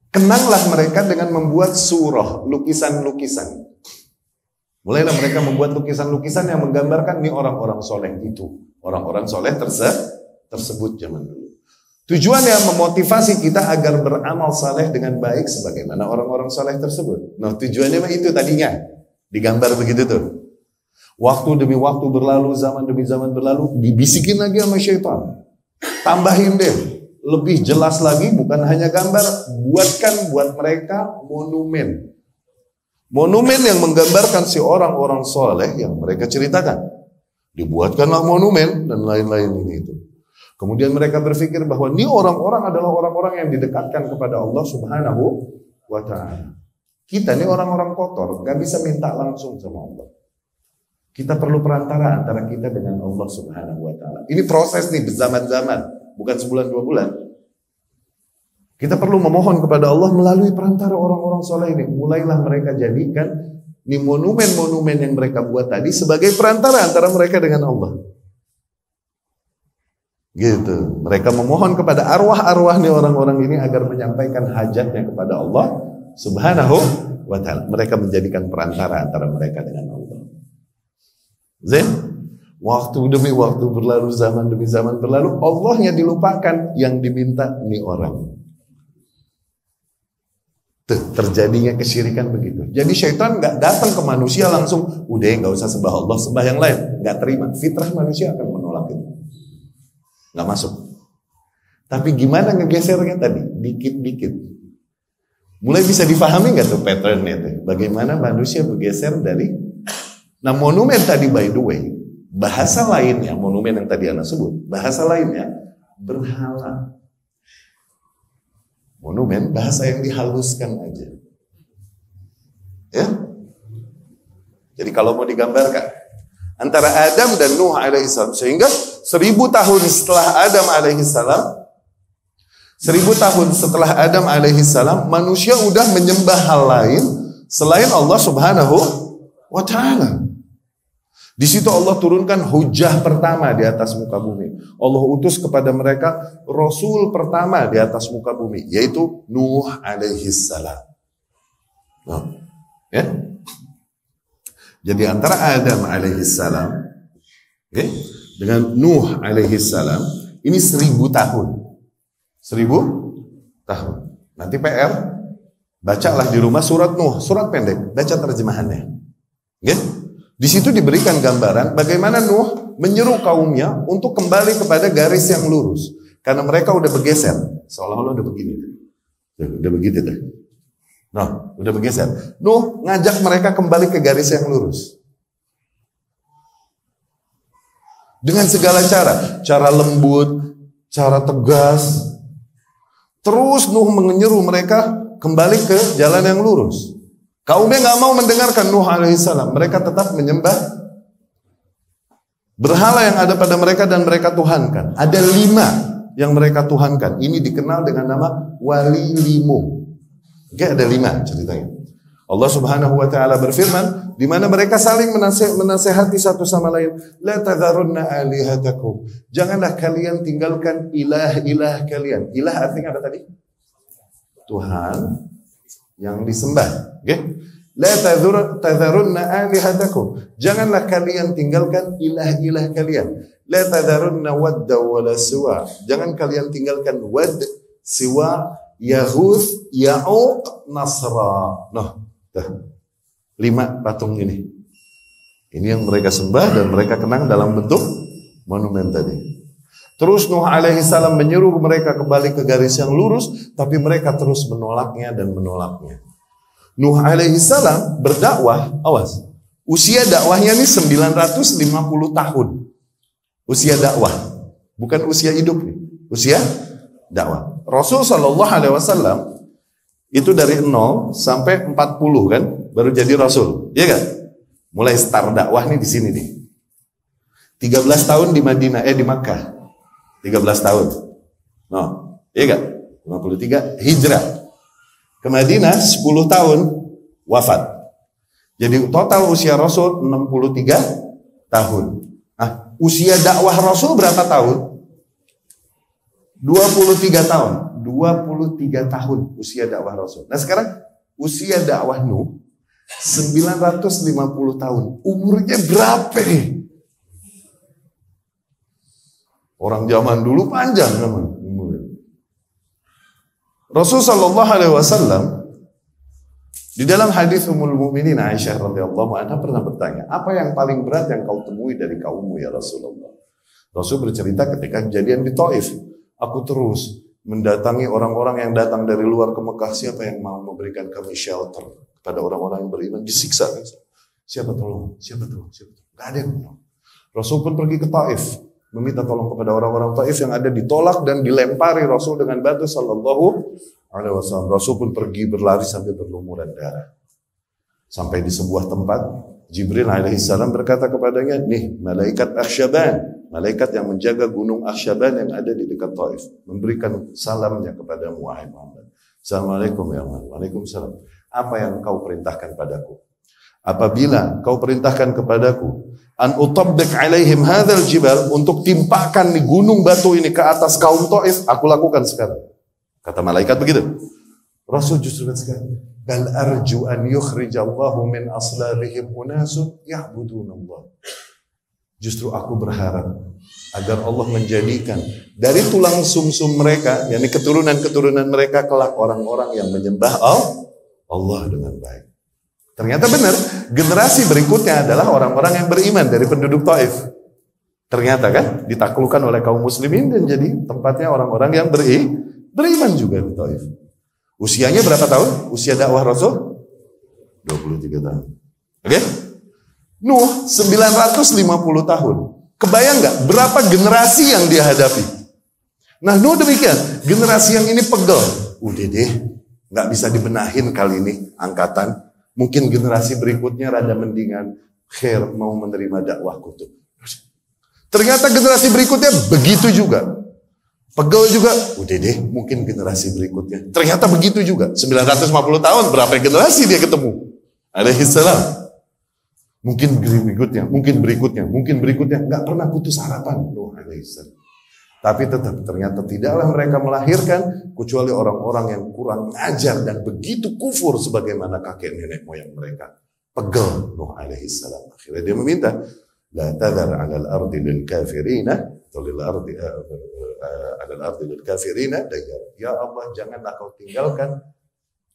Kenanglah mereka dengan membuat surah, lukisan-lukisan. Mulailah mereka membuat lukisan-lukisan yang menggambarkan nih orang-orang soleh itu. Orang-orang soleh tersebut zaman dulu. Tujuannya memotivasi kita agar beramal saleh dengan baik sebagaimana orang-orang soleh tersebut. Nah tujuannya itu tadinya. Digambar begitu tuh. Waktu demi waktu berlalu, zaman demi zaman berlalu, dibisikin lagi sama syaitan. Tambahin deh. Lebih jelas lagi, bukan hanya gambar, buatkan buat mereka monumen. Monumen yang menggambarkan si orang-orang soleh yang mereka ceritakan. Dibuatkanlah monumen dan lain-lain ini itu. Kemudian mereka berpikir bahwa ini orang-orang adalah orang-orang yang didekatkan kepada Allah Subhanahu wa Ta'ala. Kita ini orang-orang kotor, gak bisa minta langsung sama Allah. Kita perlu perantara antara kita dengan Allah Subhanahu wa Ta'ala. Ini proses nih berzaman-zaman. Bukan sebulan 2 bulan. Kita perlu memohon kepada Allah melalui perantara orang-orang soleh ini. Mulailah mereka jadikan ini monumen-monumen yang mereka buat tadi sebagai perantara antara mereka dengan Allah. Gitu. Mereka memohon kepada arwah-arwah nih orang-orang ini agar menyampaikan hajatnya kepada Allah Subhanahu wa Ta'ala. Mereka menjadikan perantara antara mereka dengan Allah. Waktu demi waktu berlalu, zaman demi zaman berlalu, Allahnya dilupakan, yang diminta ini orang. Terjadinya kesyirikan begitu. Jadi syaitan nggak datang ke manusia langsung, udah nggak usah sembah Allah, sembah yang lain. Nggak terima. Fitrah manusia akan menolak itu. Nggak masuk. Tapi gimana ngegesernya tadi? Dikit-dikit. Mulai bisa difahami nggak tuh patternnya tuh? Bagaimana manusia bergeser dari. Nah monumen tadi by the way. Bahasa lainnya, monumen yang tadi Anda sebut, bahasa lainnya berhala. Monumen bahasa yang dihaluskan aja. Ya. Jadi kalau mau digambarkan antara Adam dan Nuh alaihissalam, sehingga 1000 tahun setelah Adam alaihissalam, 1000 tahun setelah Adam alaihissalam, manusia udah menyembah hal lain selain Allah Subhanahu wa Ta'ala. Di situ Allah turunkan hujah pertama di atas muka bumi. Allah utus kepada mereka Rasul pertama di atas muka bumi, yaitu Nuh alaihissalam. Nah, ya. Jadi antara Adam alaihissalam, okay, dengan Nuh alaihissalam, ini 1000 tahun. 1000 tahun. Nanti PR, bacalah di rumah surat Nuh, surat pendek, baca terjemahannya. Okay? Di situ diberikan gambaran bagaimana Nuh menyeru kaumnya untuk kembali kepada garis yang lurus. Karena mereka udah bergeser. Seolah-olah udah begini. Udah begitu deh. Nah, udah bergeser. Nuh ngajak mereka kembali ke garis yang lurus. Dengan segala cara. Cara lembut, cara tegas. Terus Nuh menyeru mereka kembali ke jalan yang lurus. Kaumnya nggak mau mendengarkan Nuh alaihissalam. Mereka tetap menyembah berhala yang ada pada mereka dan mereka tuhankan. Ada 5 yang mereka tuhankan. Ini dikenal dengan nama wali limo. Oke, ada 5 ceritanya. Allah Subhanahu wa Ta'ala berfirman, di mana mereka saling menasehati satu sama lain. La tadharunna alihatakum. Janganlah kalian tinggalkan ilah-ilah kalian. Ilah artinya apa tadi? Tuhan yang disembah. Okay? La tadharunna alihatakum. Janganlah kalian tinggalkan ilah-ilah kalian. La tadharunna wadda wala suwa. Jangan kalian tinggalkan wad, siwa, Yaghuth, Ya'uq, Nasra. Nah, 5 patung ini. Ini yang mereka sembah dan mereka kenang dalam bentuk monumen tadi. Terus Nuh alaihissalam menyuruh mereka kembali ke garis yang lurus, tapi mereka terus menolaknya dan menolaknya. Nuh alaihissalam berdakwah, awas, usia dakwahnya ini 950 tahun. Usia dakwah, bukan usia hidup nih, usia dakwah. Rasul sallallahu alaihi wasallam Itu dari 0 sampai 40 kan, baru jadi Rasul. Iya kan? Mulai start dakwah nih di sini nih. 13 tahun di Madinah, di Makkah. 13 tahun. No, iya kan? 53 hijrah. Ke Madinah 10 tahun wafat. Jadi total usia Rasul 63 tahun. Nah, usia dakwah Rasul berapa tahun? 23 tahun. 23 tahun usia dakwah Rasul. Nah sekarang usia dakwah Nuh 950 tahun. Umurnya berapa nih? Orang zaman dulu panjang namanya. Rasul sallallahu alaihi wasallam di dalam hadis Ummul Mukminin Aisyah radhiyallahu anha pernah bertanya, "Apa yang paling berat yang kau temui dari kaummu ya Rasulullah?" Rasul bercerita ketika kejadian di Taif, "Aku terus mendatangi orang-orang yang datang dari luar ke Mekah, siapa yang mau memberikan kami shelter kepada orang-orang yang beriman disiksa. Siapa tolong? Siapa tolong? Siapa tolong? Gak ada yang tolong." Rasul pun pergi ke Taif, meminta tolong kepada orang-orang Taif yang ada, ditolak dan dilempari Rasul dengan batu sallallahu alaihi wasallam. Rasul pun pergi berlari sampai berlumuran darah. Sampai di sebuah tempat, Jibril alaihissalam berkata kepadanya, "Nih, malaikat Akhsyaban, malaikat yang menjaga gunung Akhsyaban yang ada di dekat Taif, memberikan salamnya kepada Muhammad. Assalamualaikum ya Muhammad." Waalaikumsalam. "Apa yang kau perintahkan padaku? Apabila kau perintahkan kepadaku an utabbik alaihim hadzal jibal, untuk timpakan di gunung batu ini ke atas kaum Taif, aku lakukan sekarang." Kata malaikat begitu. Rasul justru sekali, "Bal arju an yukhrijallahu min aslabihim unasun ya'budunallah." Justru aku berharap agar Allah menjadikan dari tulang sumsum mereka, yakni keturunan-keturunan mereka kelak orang-orang yang menyembah Allah dengan baik. Ternyata benar, generasi berikutnya adalah orang-orang yang beriman dari penduduk Taif. Ternyata kan ditaklukkan oleh kaum muslimin dan jadi tempatnya orang-orang yang beriman juga di Taif. Usianya berapa tahun? Usia dakwah Rasul 23 tahun. Oke? Nuh 950 tahun. Kebayang nggak berapa generasi yang dia hadapi? Nah, Nuh demikian, generasi yang ini pegel. Udah deh, nggak bisa dibenahin kali ini angkatan. Mungkin generasi berikutnya rada mendingan, khair mau menerima dakwahku tuh. Ternyata generasi berikutnya begitu juga. Pegel juga, udah deh mungkin generasi berikutnya. Ternyata begitu juga, 950 tahun berapa generasi dia ketemu. Alaihissalam. Mungkin berikutnya, mungkin berikutnya. Gak pernah putus harapan. Nuh alaihissalam. Tapi tetap ternyata tidaklah mereka melahirkan kecuali orang-orang yang kurang ajar dan begitu kufur sebagaimana kakek nenek moyang mereka. Pegel Nuh alaihissalam. Akhirnya dia meminta, la tadhar 'alal ardi lil kafirina lil ardi 'alal ardi lil kafirina dayyar. Ya Allah, janganlah kau tinggalkan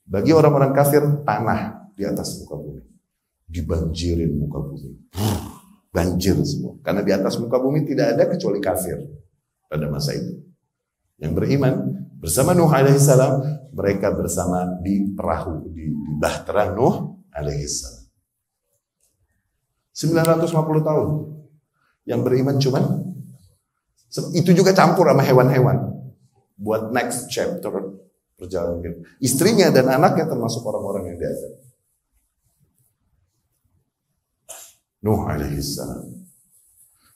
bagi orang-orang kafir tanah di atas muka bumi. Dibanjirin muka bumi. Banjir semua. Karena di atas muka bumi tidak ada kecuali kafir pada masa itu. Yang beriman bersama Nuh alaihissalam, mereka bersama di perahu, di bahtera Nuh alaihissalam. 950 tahun. Yang beriman cuman itu juga campur sama hewan-hewan. Buat next chapter perjalanan. Istrinya dan anaknya termasuk orang-orang yang diajak. Nuh alaihissalam.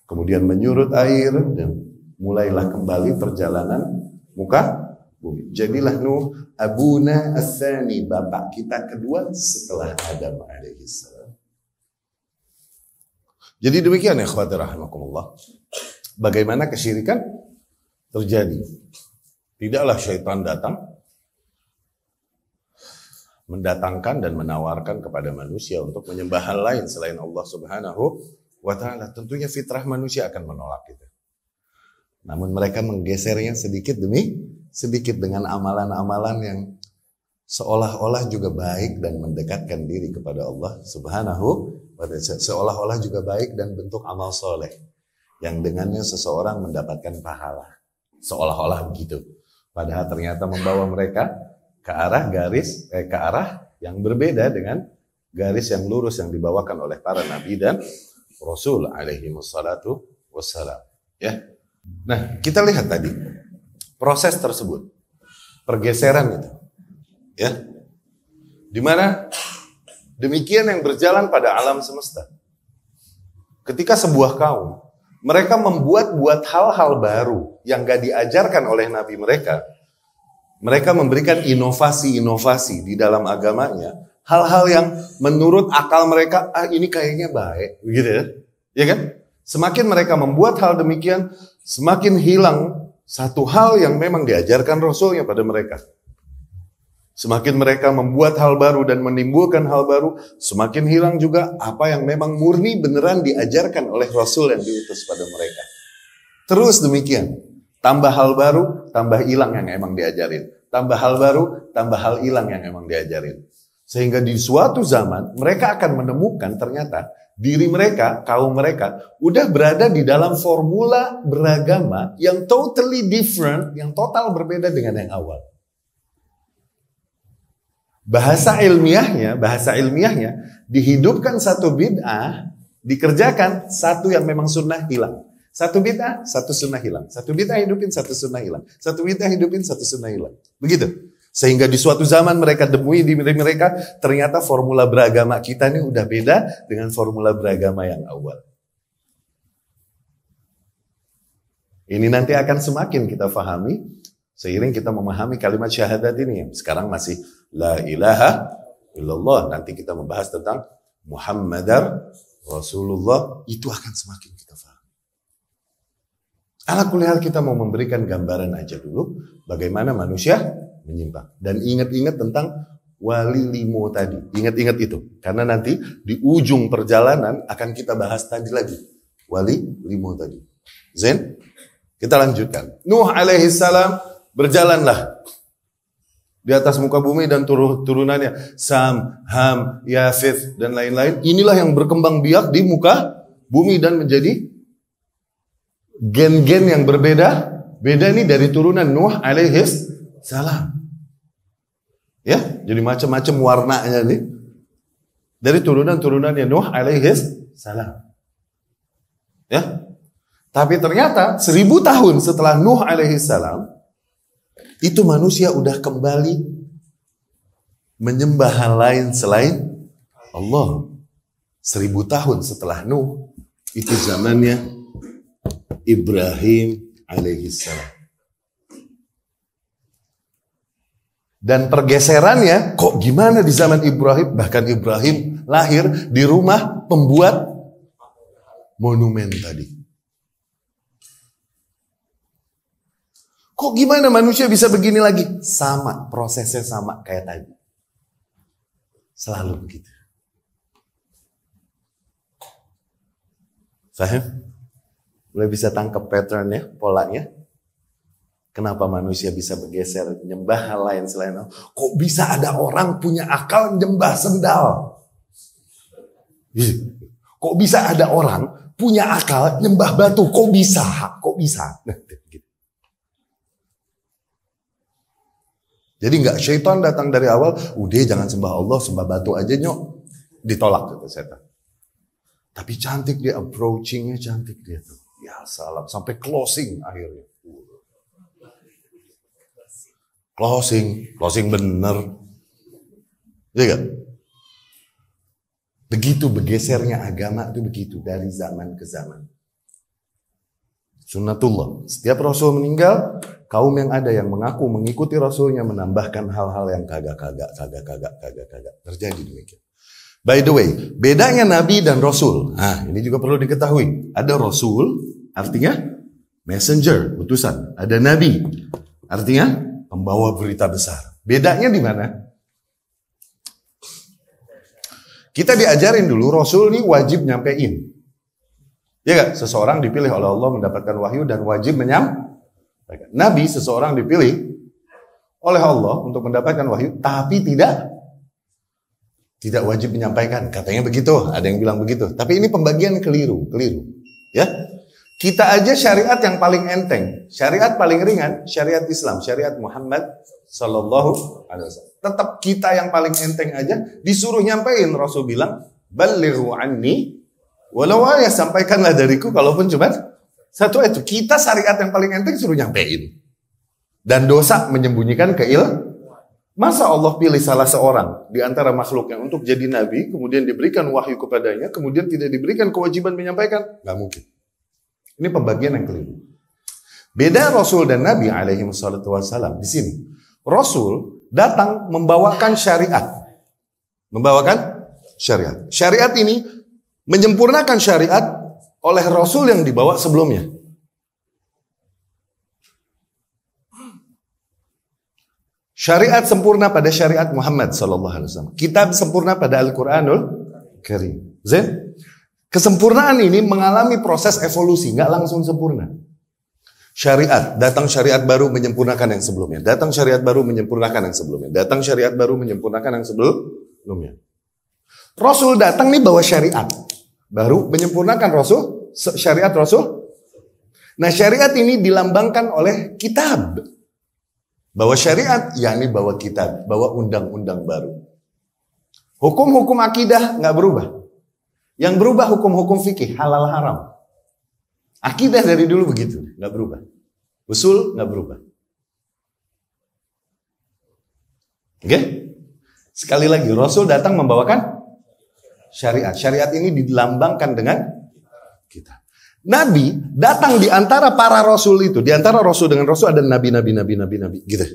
Kemudian menyurut air dan mulailah kembali perjalanan muka bumi. Jadilah Nuh abuna ats-tsani, bapak kita kedua setelah Adam alaihissalam. Jadi demikian ya ikhwati rahimakumullah. Bagaimana kesyirikan terjadi. Tidaklah syaitan datang mendatangkan dan menawarkan kepada manusia untuk menyembah hal lain selain Allah Subhanahu wa ta'ala. Tentunya fitrah manusia akan menolak itu. Namun mereka menggesernya sedikit demi sedikit dengan amalan-amalan yang seolah-olah juga baik dan mendekatkan diri kepada Allah Subhanahu wa ta'ala. Seolah-olah juga baik dan bentuk amal soleh yang dengannya seseorang mendapatkan pahala. Seolah-olah begitu. Padahal ternyata membawa mereka ke arah ke arah yang berbeda dengan garis yang lurus yang dibawakan oleh para nabi dan rasul alaihi wassalatu wassalam. Ya. Nah, kita lihat tadi proses tersebut, pergeseran itu Ya. Di mana demikian yang berjalan pada alam semesta. Ketika sebuah kaum, mereka membuat hal-hal baru yang gak diajarkan oleh Nabi mereka. Mereka memberikan inovasi-inovasi di dalam agamanya. Hal-hal yang menurut akal mereka, ini kayaknya baik. Begitu ya. Ya kan? Semakin mereka membuat hal demikian, semakin hilang satu hal yang memang diajarkan Rasulnya pada mereka. Semakin mereka membuat hal baru dan menimbulkan hal baru, semakin hilang juga apa yang memang murni beneran diajarkan oleh Rasul yang diutus pada mereka. Terus demikian. Tambah hal baru, tambah hilang yang emang diajarin. Tambah hal baru, tambah hal hilang yang emang diajarin. Sehingga di suatu zaman, mereka akan menemukan ternyata diri mereka, kaum mereka, udah berada di dalam formula beragama yang totally different, yang total berbeda dengan yang awal. Bahasa ilmiahnya dihidupkan satu bid'ah, dikerjakan satu yang memang sunnah hilang. Satu bid'ah, satu sunnah hilang. Satu bid'ah hidupin, satu sunnah hilang. Satu bid'ah hidupin, satu sunnah hilang. Begitu. Sehingga di suatu zaman mereka temui di diri mereka, ternyata formula beragama kita ini udah beda dengan formula beragama yang awal. Ini nanti akan semakin kita fahami seiring kita memahami kalimat syahadat ini yang sekarang masih la ilaha illallah. Nanti kita membahas tentang Muhammadar Rasulullah, itu akan semakin kita faham. Ala kulli hal kita mau memberikan gambaran aja dulu bagaimana manusia menyimpang. Dan ingat-ingat tentang wali limo tadi. Ingat-ingat itu. Karena nanti di ujung perjalanan akan kita bahas tadi lagi. Wali limo tadi. Zain? Kita lanjutkan. Nuh alaihi salam berjalanlah di atas muka bumi dan turunannya Sam, Ham, Yafith dan lain-lain. Inilah yang berkembang biak di muka bumi dan menjadi gen-gen yang berbeda. Beda nih dari turunan Nuh alaihi salam. Ya, jadi macam-macam warnanya nih. Dari turunan-turunannya Nuh alaihi salam. Ya. Tapi ternyata 1000 tahun setelah Nuh alaihi salam, itu manusia udah kembali menyembah hal lain selain Allah. 1000 tahun setelah Nuh, itu zamannya Ibrahim alaihi salam. Dan pergeserannya, kok gimana di zaman Ibrahim? Bahkan Ibrahim lahir di rumah pembuat monumen tadi. Kok gimana manusia bisa begini lagi? Sama, prosesnya sama kayak tadi. Selalu begitu. Faham? Mulai bisa tangkap patternnya, polanya? Kenapa manusia bisa bergeser, nyembah hal lain selain Allah? Kok bisa ada orang punya akal nyembah sendal? Kok bisa ada orang punya akal nyembah batu? Kok bisa? Kok bisa? Jadi nggak syaitan datang dari awal, udah jangan sembah Allah, sembah batu aja nyok. Ditolak gitu setan. Tapi cantik dia, approachingnya cantik dia tuh. Ya salam, sampai closing akhirnya. Closing bener. Iya kan? Begitu bergesernya agama itu begitu dari zaman ke zaman. Sunnatullah. Setiap Rasul meninggal, kaum yang ada yang mengaku mengikuti Rasulnya menambahkan hal-hal yang kagak terjadi demikian. By the way, bedanya Nabi dan Rasul. Nah, ini juga perlu diketahui. Ada Rasul, artinya messenger, utusan. Ada Nabi, artinya pembawa berita besar. Bedanya di mana? Kita diajarin dulu Rasul ini wajib nyampein. Ya gak? Seseorang dipilih oleh Allah mendapatkan wahyu dan wajib menyampaikan. Nabi seseorang dipilih oleh Allah untuk mendapatkan wahyu, tapi tidak wajib menyampaikan. Katanya begitu, ada yang bilang begitu. Tapi ini pembagian keliru. Ya, kita aja syariat yang paling enteng, syariat paling ringan, syariat Islam, syariat Muhammad Sallallahu Alaihi Wasallam. Tetap kita yang paling enteng aja disuruh nyampein. Rasul bilang, balighu anni. Walau ya sampaikanlah dariku, kalaupun cuma satu itu. Kita syariat yang paling enteng suruh nyampein. Dan dosa menyembunyikan Masa Allah pilih salah seorang di antara makhluknya untuk jadi nabi, kemudian diberikan wahyu kepadanya, kemudian tidak diberikan kewajiban menyampaikan? Nggak mungkin. Ini pembagian yang keliru. Beda Rasul dan Nabi alaihi wassalatu wassalam di sini. Rasul datang membawakan syariat. Membawakan syariat. Syariat ini menyempurnakan syariat oleh Rasul yang dibawa sebelumnya. Syariat sempurna pada syariat Muhammad sallallahu alaihi wasallam. Kitab sempurna pada Al-Qur'anul Karim. Zain? Kesempurnaan ini mengalami proses evolusi, nggak langsung sempurna. Syariat, datang syariat baru menyempurnakan yang sebelumnya. Datang syariat baru menyempurnakan yang sebelumnya. Datang syariat baru menyempurnakan yang sebelumnya. Rasul datang nih bawa syariat baru menyempurnakan syariat Rasul. Nah, syariat ini dilambangkan oleh kitab. Bawa syariat, yakni bawa kitab, bawa undang-undang baru. Hukum-hukum akidah nggak berubah. Yang berubah hukum-hukum fikih, halal haram. Akidah dari dulu begitu, nggak berubah. Usul nggak berubah. Oke? Sekali lagi, Rasul datang membawakan syariat. Syariat ini dilambangkan dengan kitab. Nabi datang di antara para rasul itu, di antara rasul dengan rasul ada nabi, gitu.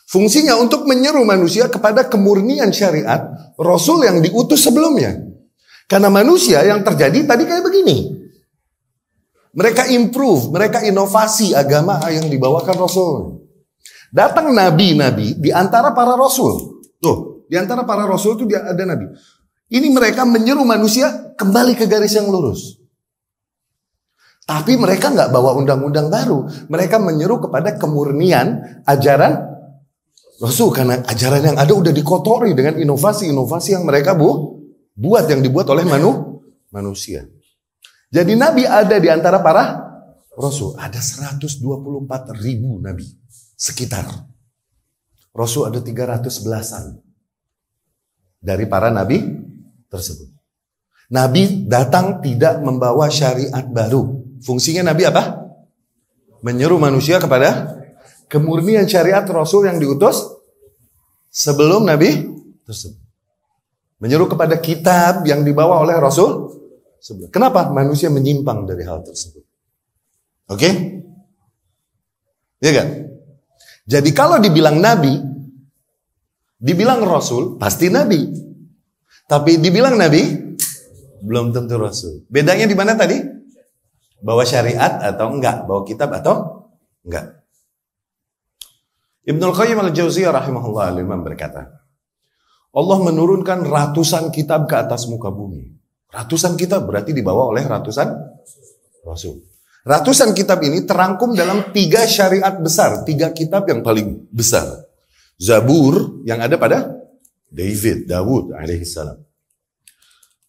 Fungsinya untuk menyeru manusia kepada kemurnian syariat rasul yang diutus sebelumnya. Karena manusia yang terjadi tadi kayak begini. Mereka improve, mereka inovasi agama yang dibawakan rasul. Datang nabi-nabi di antara para rasul. Tuh, di antara para rasul itu ada nabi. Ini mereka menyeru manusia kembali ke garis yang lurus. Tapi mereka nggak bawa undang-undang baru. Mereka menyeru kepada kemurnian ajaran Rasul. Karena ajaran yang ada udah dikotori dengan inovasi-inovasi yang mereka buat, yang dibuat oleh manusia. Jadi Nabi ada di antara para Rasul. Ada 124.000 Nabi sekitar. Rasul ada 311-an dari para Nabi tersebut. Nabi datang tidak membawa syariat baru. Fungsinya Nabi apa? Menyeru manusia kepada kemurnian syariat Rasul yang diutus sebelum Nabi tersebut. Menyeru kepada kitab yang dibawa oleh Rasul sebelum. Kenapa? Manusia menyimpang dari hal tersebut. Oke? Iya kan? Jadi kalau dibilang Nabi, dibilang Rasul, pasti Nabi. Tapi dibilang Nabi, belum tentu Rasul. Bedanya di mana tadi? Bawa syariat atau enggak? Bawa kitab atau enggak? Ibnul Qayyim al-Jauziyah rahimahullah al-Imam berkata, Allah menurunkan ratusan kitab ke atas muka bumi. Ratusan kitab berarti dibawa oleh ratusan Rasul. Ratusan kitab ini terangkum dalam 3 syariat besar. 3 kitab yang paling besar. Zabur yang ada pada Dawud alaihissalam.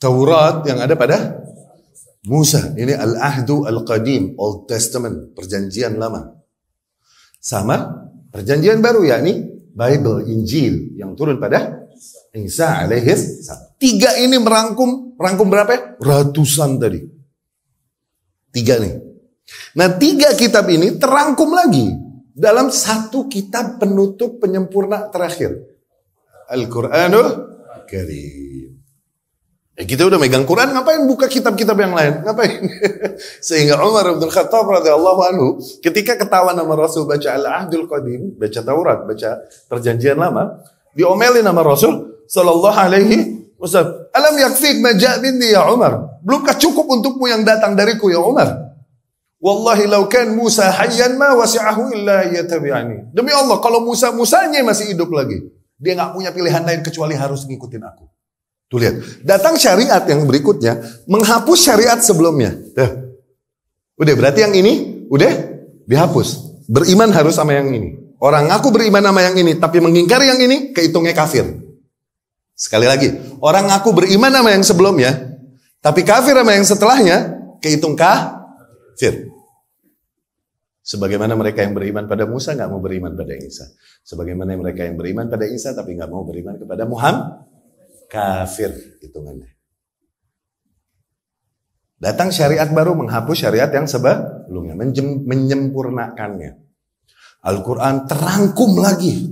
Taurat yang ada pada Musa, ini Al-Ahdu Al-Qadim, Old Testament, perjanjian lama. Sama perjanjian baru, yakni Bible, Injil yang turun pada Isa alaihissalam. 3 ini merangkum berapa? Ratusan tadi. 3 nih. Nah 3 kitab ini terangkum lagi dalam 1 kitab penutup penyempurna terakhir. Al-Quranul Karim. Kita udah megang Quran, ngapain buka kitab-kitab yang lain? Ngapain? Sehingga Umar bin Khattab radhiyallahu anhu ketika ketahuan nama Rasul baca Al-Ahdul Qadim, baca Taurat, baca perjanjian lama, diomelin nama Rasul sallallahu alaihi wasallam. Alam yakfik ma ja'a minni ya Umar? Belumkah cukup untukmu yang datang dariku ya Umar? Wallahi law kan Musa hayyan ma wasi'ahu illa yatabi'ani. Demi Allah, kalau Musanya masih hidup lagi, dia nggak punya pilihan lain kecuali harus ngikutin aku. Tuh lihat, datang syariat yang berikutnya menghapus syariat sebelumnya. Udah berarti yang ini udah dihapus. Beriman harus sama yang ini. Orang ngaku beriman sama yang ini tapi mengingkari yang ini, kehitungnya kafir. Sekali lagi, orang ngaku beriman sama yang sebelumnya tapi kafir sama yang setelahnya, kehitung kafir. Sebagaimana mereka yang beriman pada Musa nggak mau beriman pada Isa. Sebagaimana mereka yang beriman pada Isa tapi nggak mau beriman kepada Muhammad. Kafir hitungannya. Datang syariat baru menghapus syariat yang sebelumnya, menyempurnakannya. Al-Quran terangkum lagi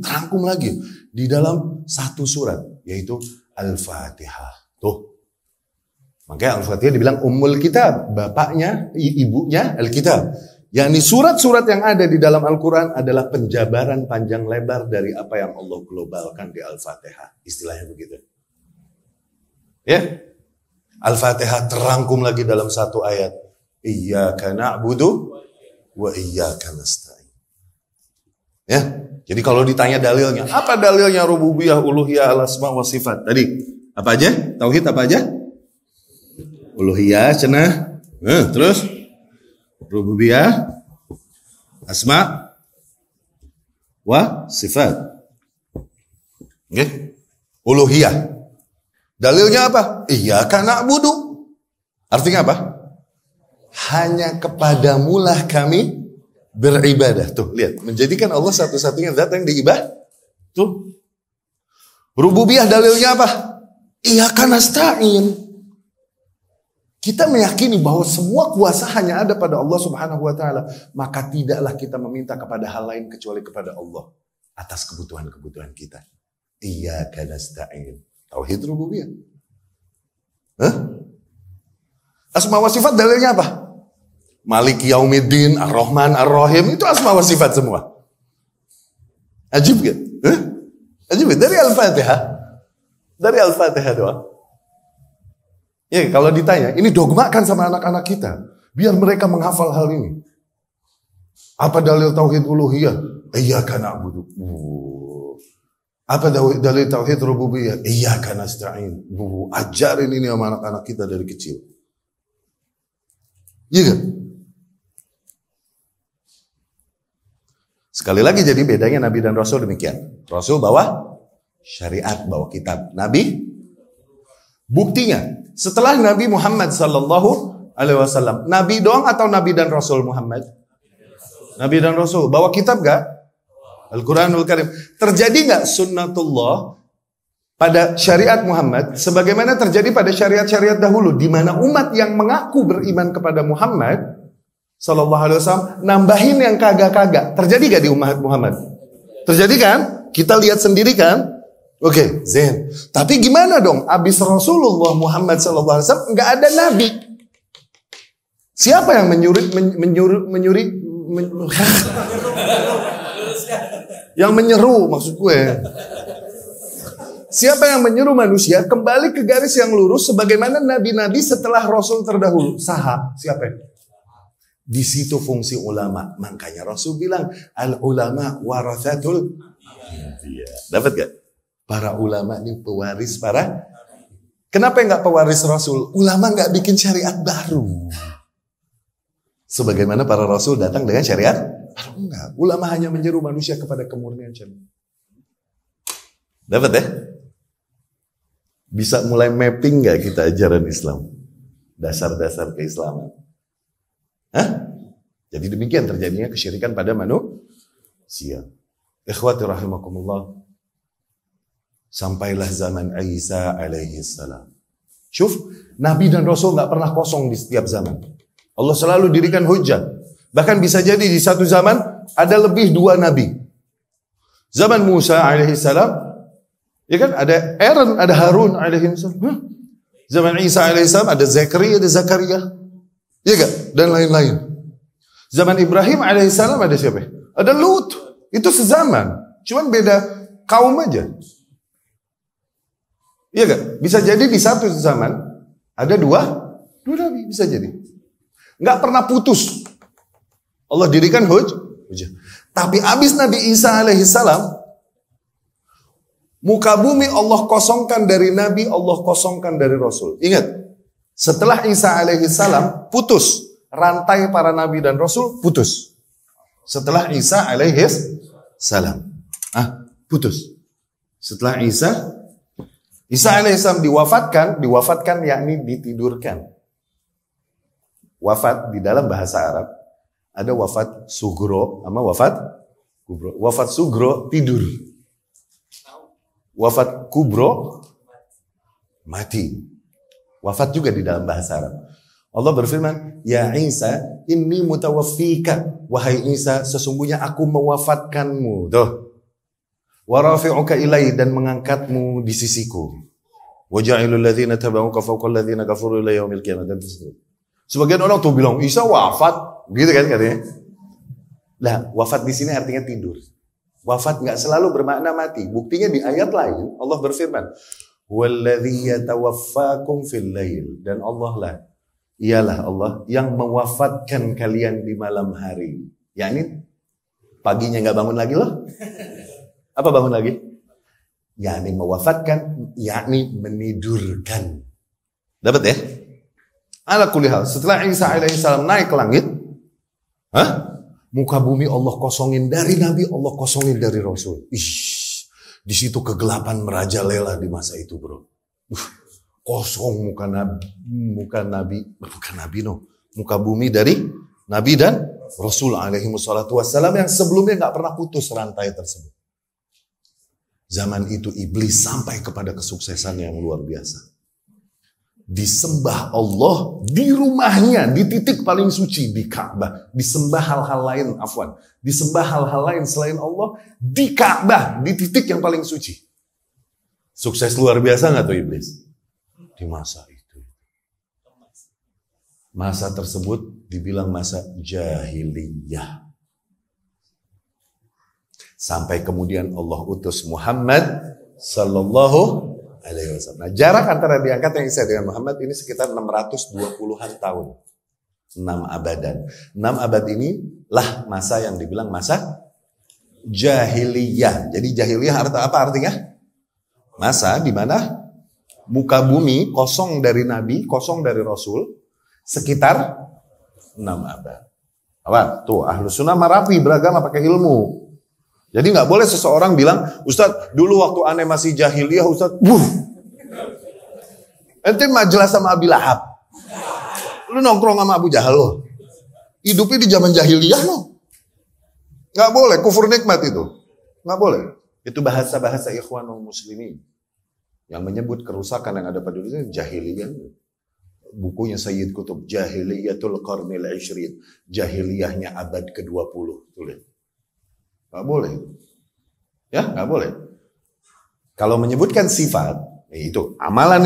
di dalam satu surat, yaitu Al-Fatihah. Tuh. Makanya Al-Fatihah dibilang Ummul Kitab, bapaknya, ibunya Al-Kitab. Yakni surat-surat yang ada di dalam Al-Quran adalah penjabaran panjang lebar dari apa yang Allah globalkan di Al-Fatihah. Istilahnya begitu. Ya, Al-Fatihah terangkum lagi dalam satu ayat. Iyyaka na'budu wa iyyaka nasta'in. Ya, jadi kalau ditanya dalilnya, apa dalilnya rububiyah, uluhiyah, al-asma wa sifat? Tadi, apa aja? Tauhid apa aja? Uluhiyah, cenah. Terus rububiyah, asma wa sifat. Oke. Uluhiyah. Dalilnya apa? Iyyaka na'budu. Artinya apa? Hanya kepadamulah kami beribadah. Tuh, lihat. Menjadikan Allah satu-satunya zat yang diibadah. Tuh. Rububiyah dalilnya apa? Iyyaka nasta'in. Kita meyakini bahwa semua kuasa hanya ada pada Allah Subhanahu wa taala, maka tidaklah kita meminta kepada hal lain kecuali kepada Allah atas kebutuhan-kebutuhan kita. Iyyaka nasta'in. Tauhid rububiyah. Asma wa sifat dalilnya apa? Malik Yaumiddin, Ar-Rahman, Ar-Rahim, itu asma wa sifat semua. Ajib gak? Ajib gak? Dari Al-Fatihah. Dari Al-Fatihah doang. Ya, kalau ditanya, ini dogmakan sama anak-anak kita, biar mereka menghafal hal ini. Apa dalil tauhid uluhiyah? Iyyaka na'budu. Apa dalil tauhid rububiyah? Iyyaka nasta'in. Ajarin ini sama anak-anak kita dari kecil. Iya kan? Sekali lagi jadi bedanya Nabi dan Rasul demikian. Rasul bawa syariat, bawa kitab. Nabi buktinya setelah Nabi Muhammad sallallahu alaihi wasallam, Nabi doang atau Nabi dan Rasul Muhammad? Nabi dan Rasul. Bawa kitab gak? Al-Quranul Karim. Terjadi gak sunnatullah pada syariat Muhammad sebagaimana terjadi pada syariat-syariat dahulu, di mana umat yang mengaku beriman kepada Muhammad sallallahu alaihi wasallam nambahin yang kagak-kagak. Terjadi gak di umat Muhammad? Terjadi kan? Kita lihat sendiri kan? Oke, Zen. Tapi gimana dong? Abis Rasulullah Muhammad SAW nggak ada nabi. Siapa yang yang menyeru maksud gue? Siapa yang menyuruh manusia kembali ke garis yang lurus sebagaimana nabi-nabi setelah Rasul terdahulu? Siapa? Di situ fungsi ulama. Makanya Rasul bilang al ulama warathatul anbiya. Dapat gak? Para ulama ini pewaris para. Kenapa nggak pewaris Rasul? Ulama nggak bikin syariat baru. Sebagaimana para Rasul datang dengan syariat baru, enggak. Ulama hanya menyeru manusia kepada kemurnian syariat. Dapat ya? Bisa mulai mapping nggak kita ajaran Islam? Dasar-dasar keislaman. Hah? Jadi demikian terjadinya kesyirikan pada manusia. Ikhwati rahimakumullah. Sampailah zaman Isa alaihi salam. Syuf, Nabi dan Rasul gak pernah kosong di setiap zaman. Allah selalu dirikan hujjah. Bahkan bisa jadi di satu zaman ada lebih 2 Nabi. Zaman Musa alaihi salam, ya kan, ada Aaron, ada Harun alaihi salam. Zaman Isa alaihi salam ada Zakaria, ada Zakaria. Ya kan? Dan lain-lain. Zaman Ibrahim alaihi salam ada siapa? Ada Lut. Itu sezaman. Cuman beda kaum aja. Iya gak? Bisa jadi di satu zaman ada dua nabi, bisa jadi. Nggak pernah putus. Allah dirikan hujjah. Tapi abis Nabi Isa alaihissalam, muka bumi Allah kosongkan dari nabi, Allah kosongkan dari rasul. Ingat, setelah Isa alaihissalam putus rantai para nabi dan rasul, putus. Setelah Isa alaihissalam, putus. Setelah Isa alaihissalam diwafatkan yakni ditidurkan. Wafat di dalam bahasa Arab ada wafat sugro sama wafat kubro. Wafat sugro tidur. Wafat kubro mati. Wafat juga di dalam bahasa Arab. Allah berfirman, "Ya Isa, inni mutawaffika." Wahai Isa, sesungguhnya aku mewafatkanmu. Tuh. Wa rafi'uka ilai, dan mengangkatmu di sisiku. Wa ja'ilul ladzina tabauka fawqa alladzina kafaru ila yaumil qiyamah. Dan sebagian orang tuh bilang Isa wafat, gitu kan katanya. Nah, wafat di sini artinya tidur. Wafat nggak selalu bermakna mati. Buktinya di ayat lain Allah berfirman, "Walladzi yatawaffakum fil lail." Dan Allah lah, ialah Allah yang mewafatkan kalian di malam hari. Yakni paginya nggak bangun lagi loh. Apa bangun lagi? Yakni mewafatkan, yakni menidurkan. Dapat ya? Ala kulli hal, setelah Isa alaihissalam naik ke langit, muka bumi Allah kosongin dari Nabi, Allah kosongin dari Rasul. Di situ kegelapan merajalela di masa itu, bro. Kosong muka bumi dari Nabi dan Rasul alaihi wassalatu wassalam yang sebelumnya nggak pernah putus rantai tersebut. Zaman itu iblis sampai kepada kesuksesan yang luar biasa. Disembah Allah di rumahnya, di titik paling suci, di Ka'bah. Disembah hal-hal lain, disembah hal-hal lain selain Allah di Ka'bah, di titik yang paling suci. Sukses luar biasa nggak tuh iblis? Di masa itu. Masa tersebut dibilang masa jahiliyah. Sampai kemudian Allah utus Muhammad sallallahu alaihi wasallam. Nah, jarak antara diangkatnya Isa dengan Muhammad ini sekitar 620-an tahun. 6 abadan. 6 abad ini lah masa yang dibilang masa jahiliyah. Jadi jahiliyah apa artinya? Masa di mana muka bumi kosong dari Nabi, kosong dari Rasul, sekitar 6 abad. Apa? Tuh, Ahlus Sunnah merapi beragama pakai ilmu. Jadi nggak boleh seseorang bilang, Ustadz dulu waktu aneh masih jahiliyah, Ustadz, ente majelis sama Abi Lahab, lu nongkrong sama Abu Jahal lo, hidupnya di zaman jahiliyah lo, nggak boleh, kufur nikmat itu, nggak boleh. Itu bahasa-bahasa ikhwanul muslimin yang menyebut kerusakan yang ada pada dunia jahiliyah. Bukunya Sayyid Qutb, Jahiliyatul Qarnil Ishrin, jahiliyahnya abad ke-20, tulis. Gak boleh. Ya, gak boleh. Kalau menyebutkan sifat, itu amalan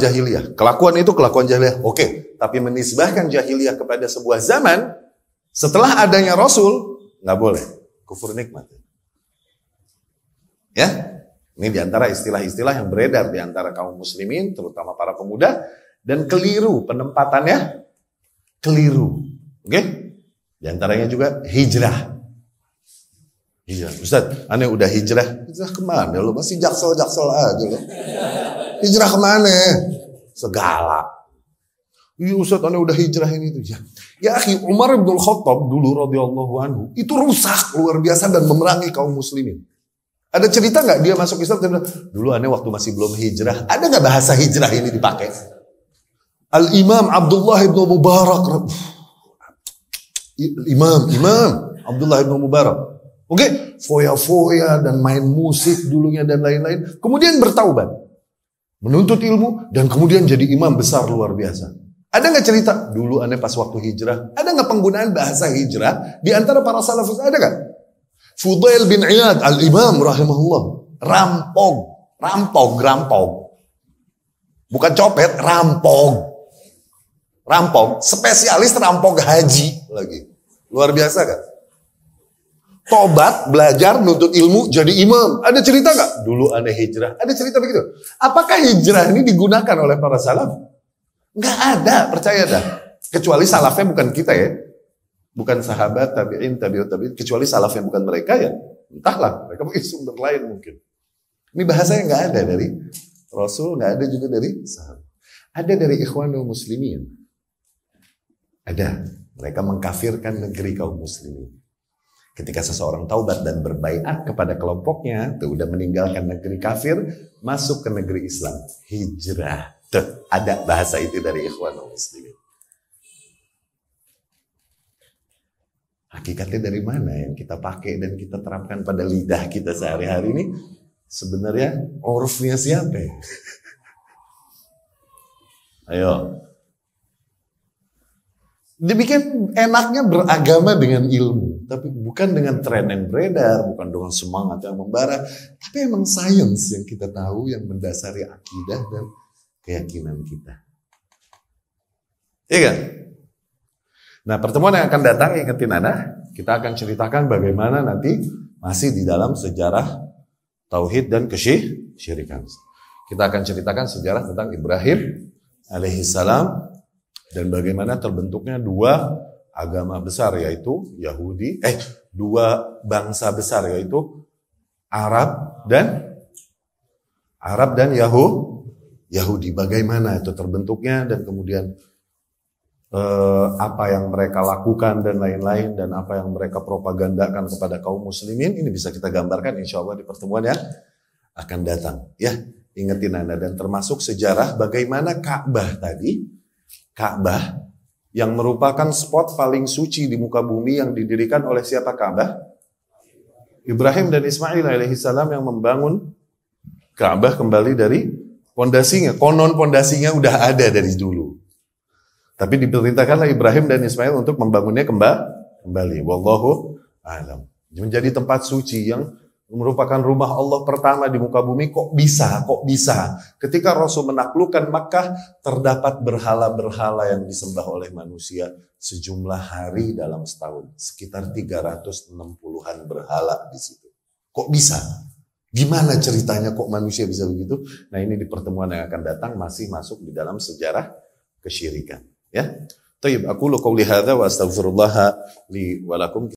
jahiliyah. Kelakuan itu kelakuan jahiliyah. Oke, tapi menisbahkan jahiliyah kepada sebuah zaman setelah adanya Rasul, gak boleh. Kufur nikmat. Ya, ini diantara istilah-istilah yang beredar diantara kaum muslimin, terutama para pemuda, dan keliru penempatannya, keliru. Oke? Diantaranya juga hijrah. Hijrah. Ustaz, aneh udah hijrah. Hijrah kemana? Lu masih jaksel-jaksel aja lo. Hijrah kemana? Segala. Iya Ustaz, aneh udah hijrah ini itu. Ya akhi, Umar bin Khattab dulu radhiyallahu anhu itu rusak luar biasa dan memerangi kaum muslimin. Ada cerita nggak dia masuk Islam? Dia bilang, dulu aneh waktu masih belum hijrah. Ada nggak bahasa hijrah ini dipakai? Al-Imam Abdullah ibn Mubarak. Imam Abdullah ibn Mubarak. Oke, foya-foya dan main musik dulunya dan lain-lain. Kemudian bertaubat. Menuntut ilmu dan kemudian jadi imam besar luar biasa. Ada nggak cerita? Dulu aneh pas waktu hijrah. Ada nggak penggunaan bahasa hijrah di antara para salafus? Ada nggak? Fudail bin Iyad al-Imam rahimahullah. Rampog. Bukan copet, rampog. Spesialis rampog haji lagi. Luar biasa kan? Tobat, belajar, nuntut ilmu, jadi imam. Ada cerita nggak? Dulu aneh hijrah. Ada cerita begitu. Apakah hijrah ini digunakan oleh para salaf? Nggak ada, percaya dah. Kecuali salafnya bukan kita ya. Bukan sahabat, tabi'in, tabi'ut, tabi'in. Kecuali salafnya bukan mereka ya. Entahlah, mereka mungkin sumber lain mungkin. Ini bahasanya nggak ada dari Rasul, nggak ada juga dari sahabat. Ada dari ikhwanul muslimin. Ada. Mereka mengkafirkan negeri kaum muslimin. Ketika seseorang taubat dan berbaiat kepada kelompoknya, tuh udah meninggalkan negeri kafir, masuk ke negeri Islam, hijrah. Tuh, ada bahasa itu dari ikhwanul muslimin. Hakikatnya dari mana yang kita pakai dan kita terapkan pada lidah kita sehari-hari ini? Sebenarnya urufnya siapa ya? Ayo. Dibikin enaknya beragama dengan ilmu. tapi bukan dengan tren yang beredar, bukan dengan semangat yang membara, tapi emang sains yang kita tahu yang mendasari akidah dan keyakinan kita. Iya kan? Nah, pertemuan yang akan datang, ingetin Anda, kita akan ceritakan bagaimana nanti masih di dalam sejarah tauhid dan kesyirikan. Kita akan ceritakan sejarah tentang Ibrahim alaihissalam dan bagaimana terbentuknya dua agama besar, yaitu dua bangsa besar, yaitu Arab dan Yahudi. Bagaimana itu terbentuknya dan kemudian apa yang mereka lakukan dan lain-lain, dan apa yang mereka propagandakan kepada kaum muslimin. Ini bisa kita gambarkan insya Allah di pertemuan yang akan datang. Ya, ingetin Anda, dan termasuk sejarah bagaimana Ka'bah tadi, Ka'bah yang merupakan spot paling suci di muka bumi yang didirikan oleh siapa Ka'bah? Ibrahim dan Ismail alaihissalam yang membangun Ka'bah kembali dari pondasinya. Konon pondasinya udah ada dari dulu. Tapi diperintahkanlah Ibrahim dan Ismail untuk membangunnya kembali. Wallahu a'lam. Menjadi tempat suci yang merupakan rumah Allah pertama di muka bumi. Kok bisa? Ketika Rasul menaklukkan Makkah, terdapat berhala-berhala yang disembah oleh manusia sejumlah hari dalam setahun. Sekitar 360-an berhala di situ. Kok bisa? Gimana ceritanya kok manusia bisa begitu? Nah, ini di pertemuan yang akan datang masih masuk di dalam sejarah kesyirikan. Ya, Tayyib, aku qouli hadza wa astaghfirullah li wa lakum.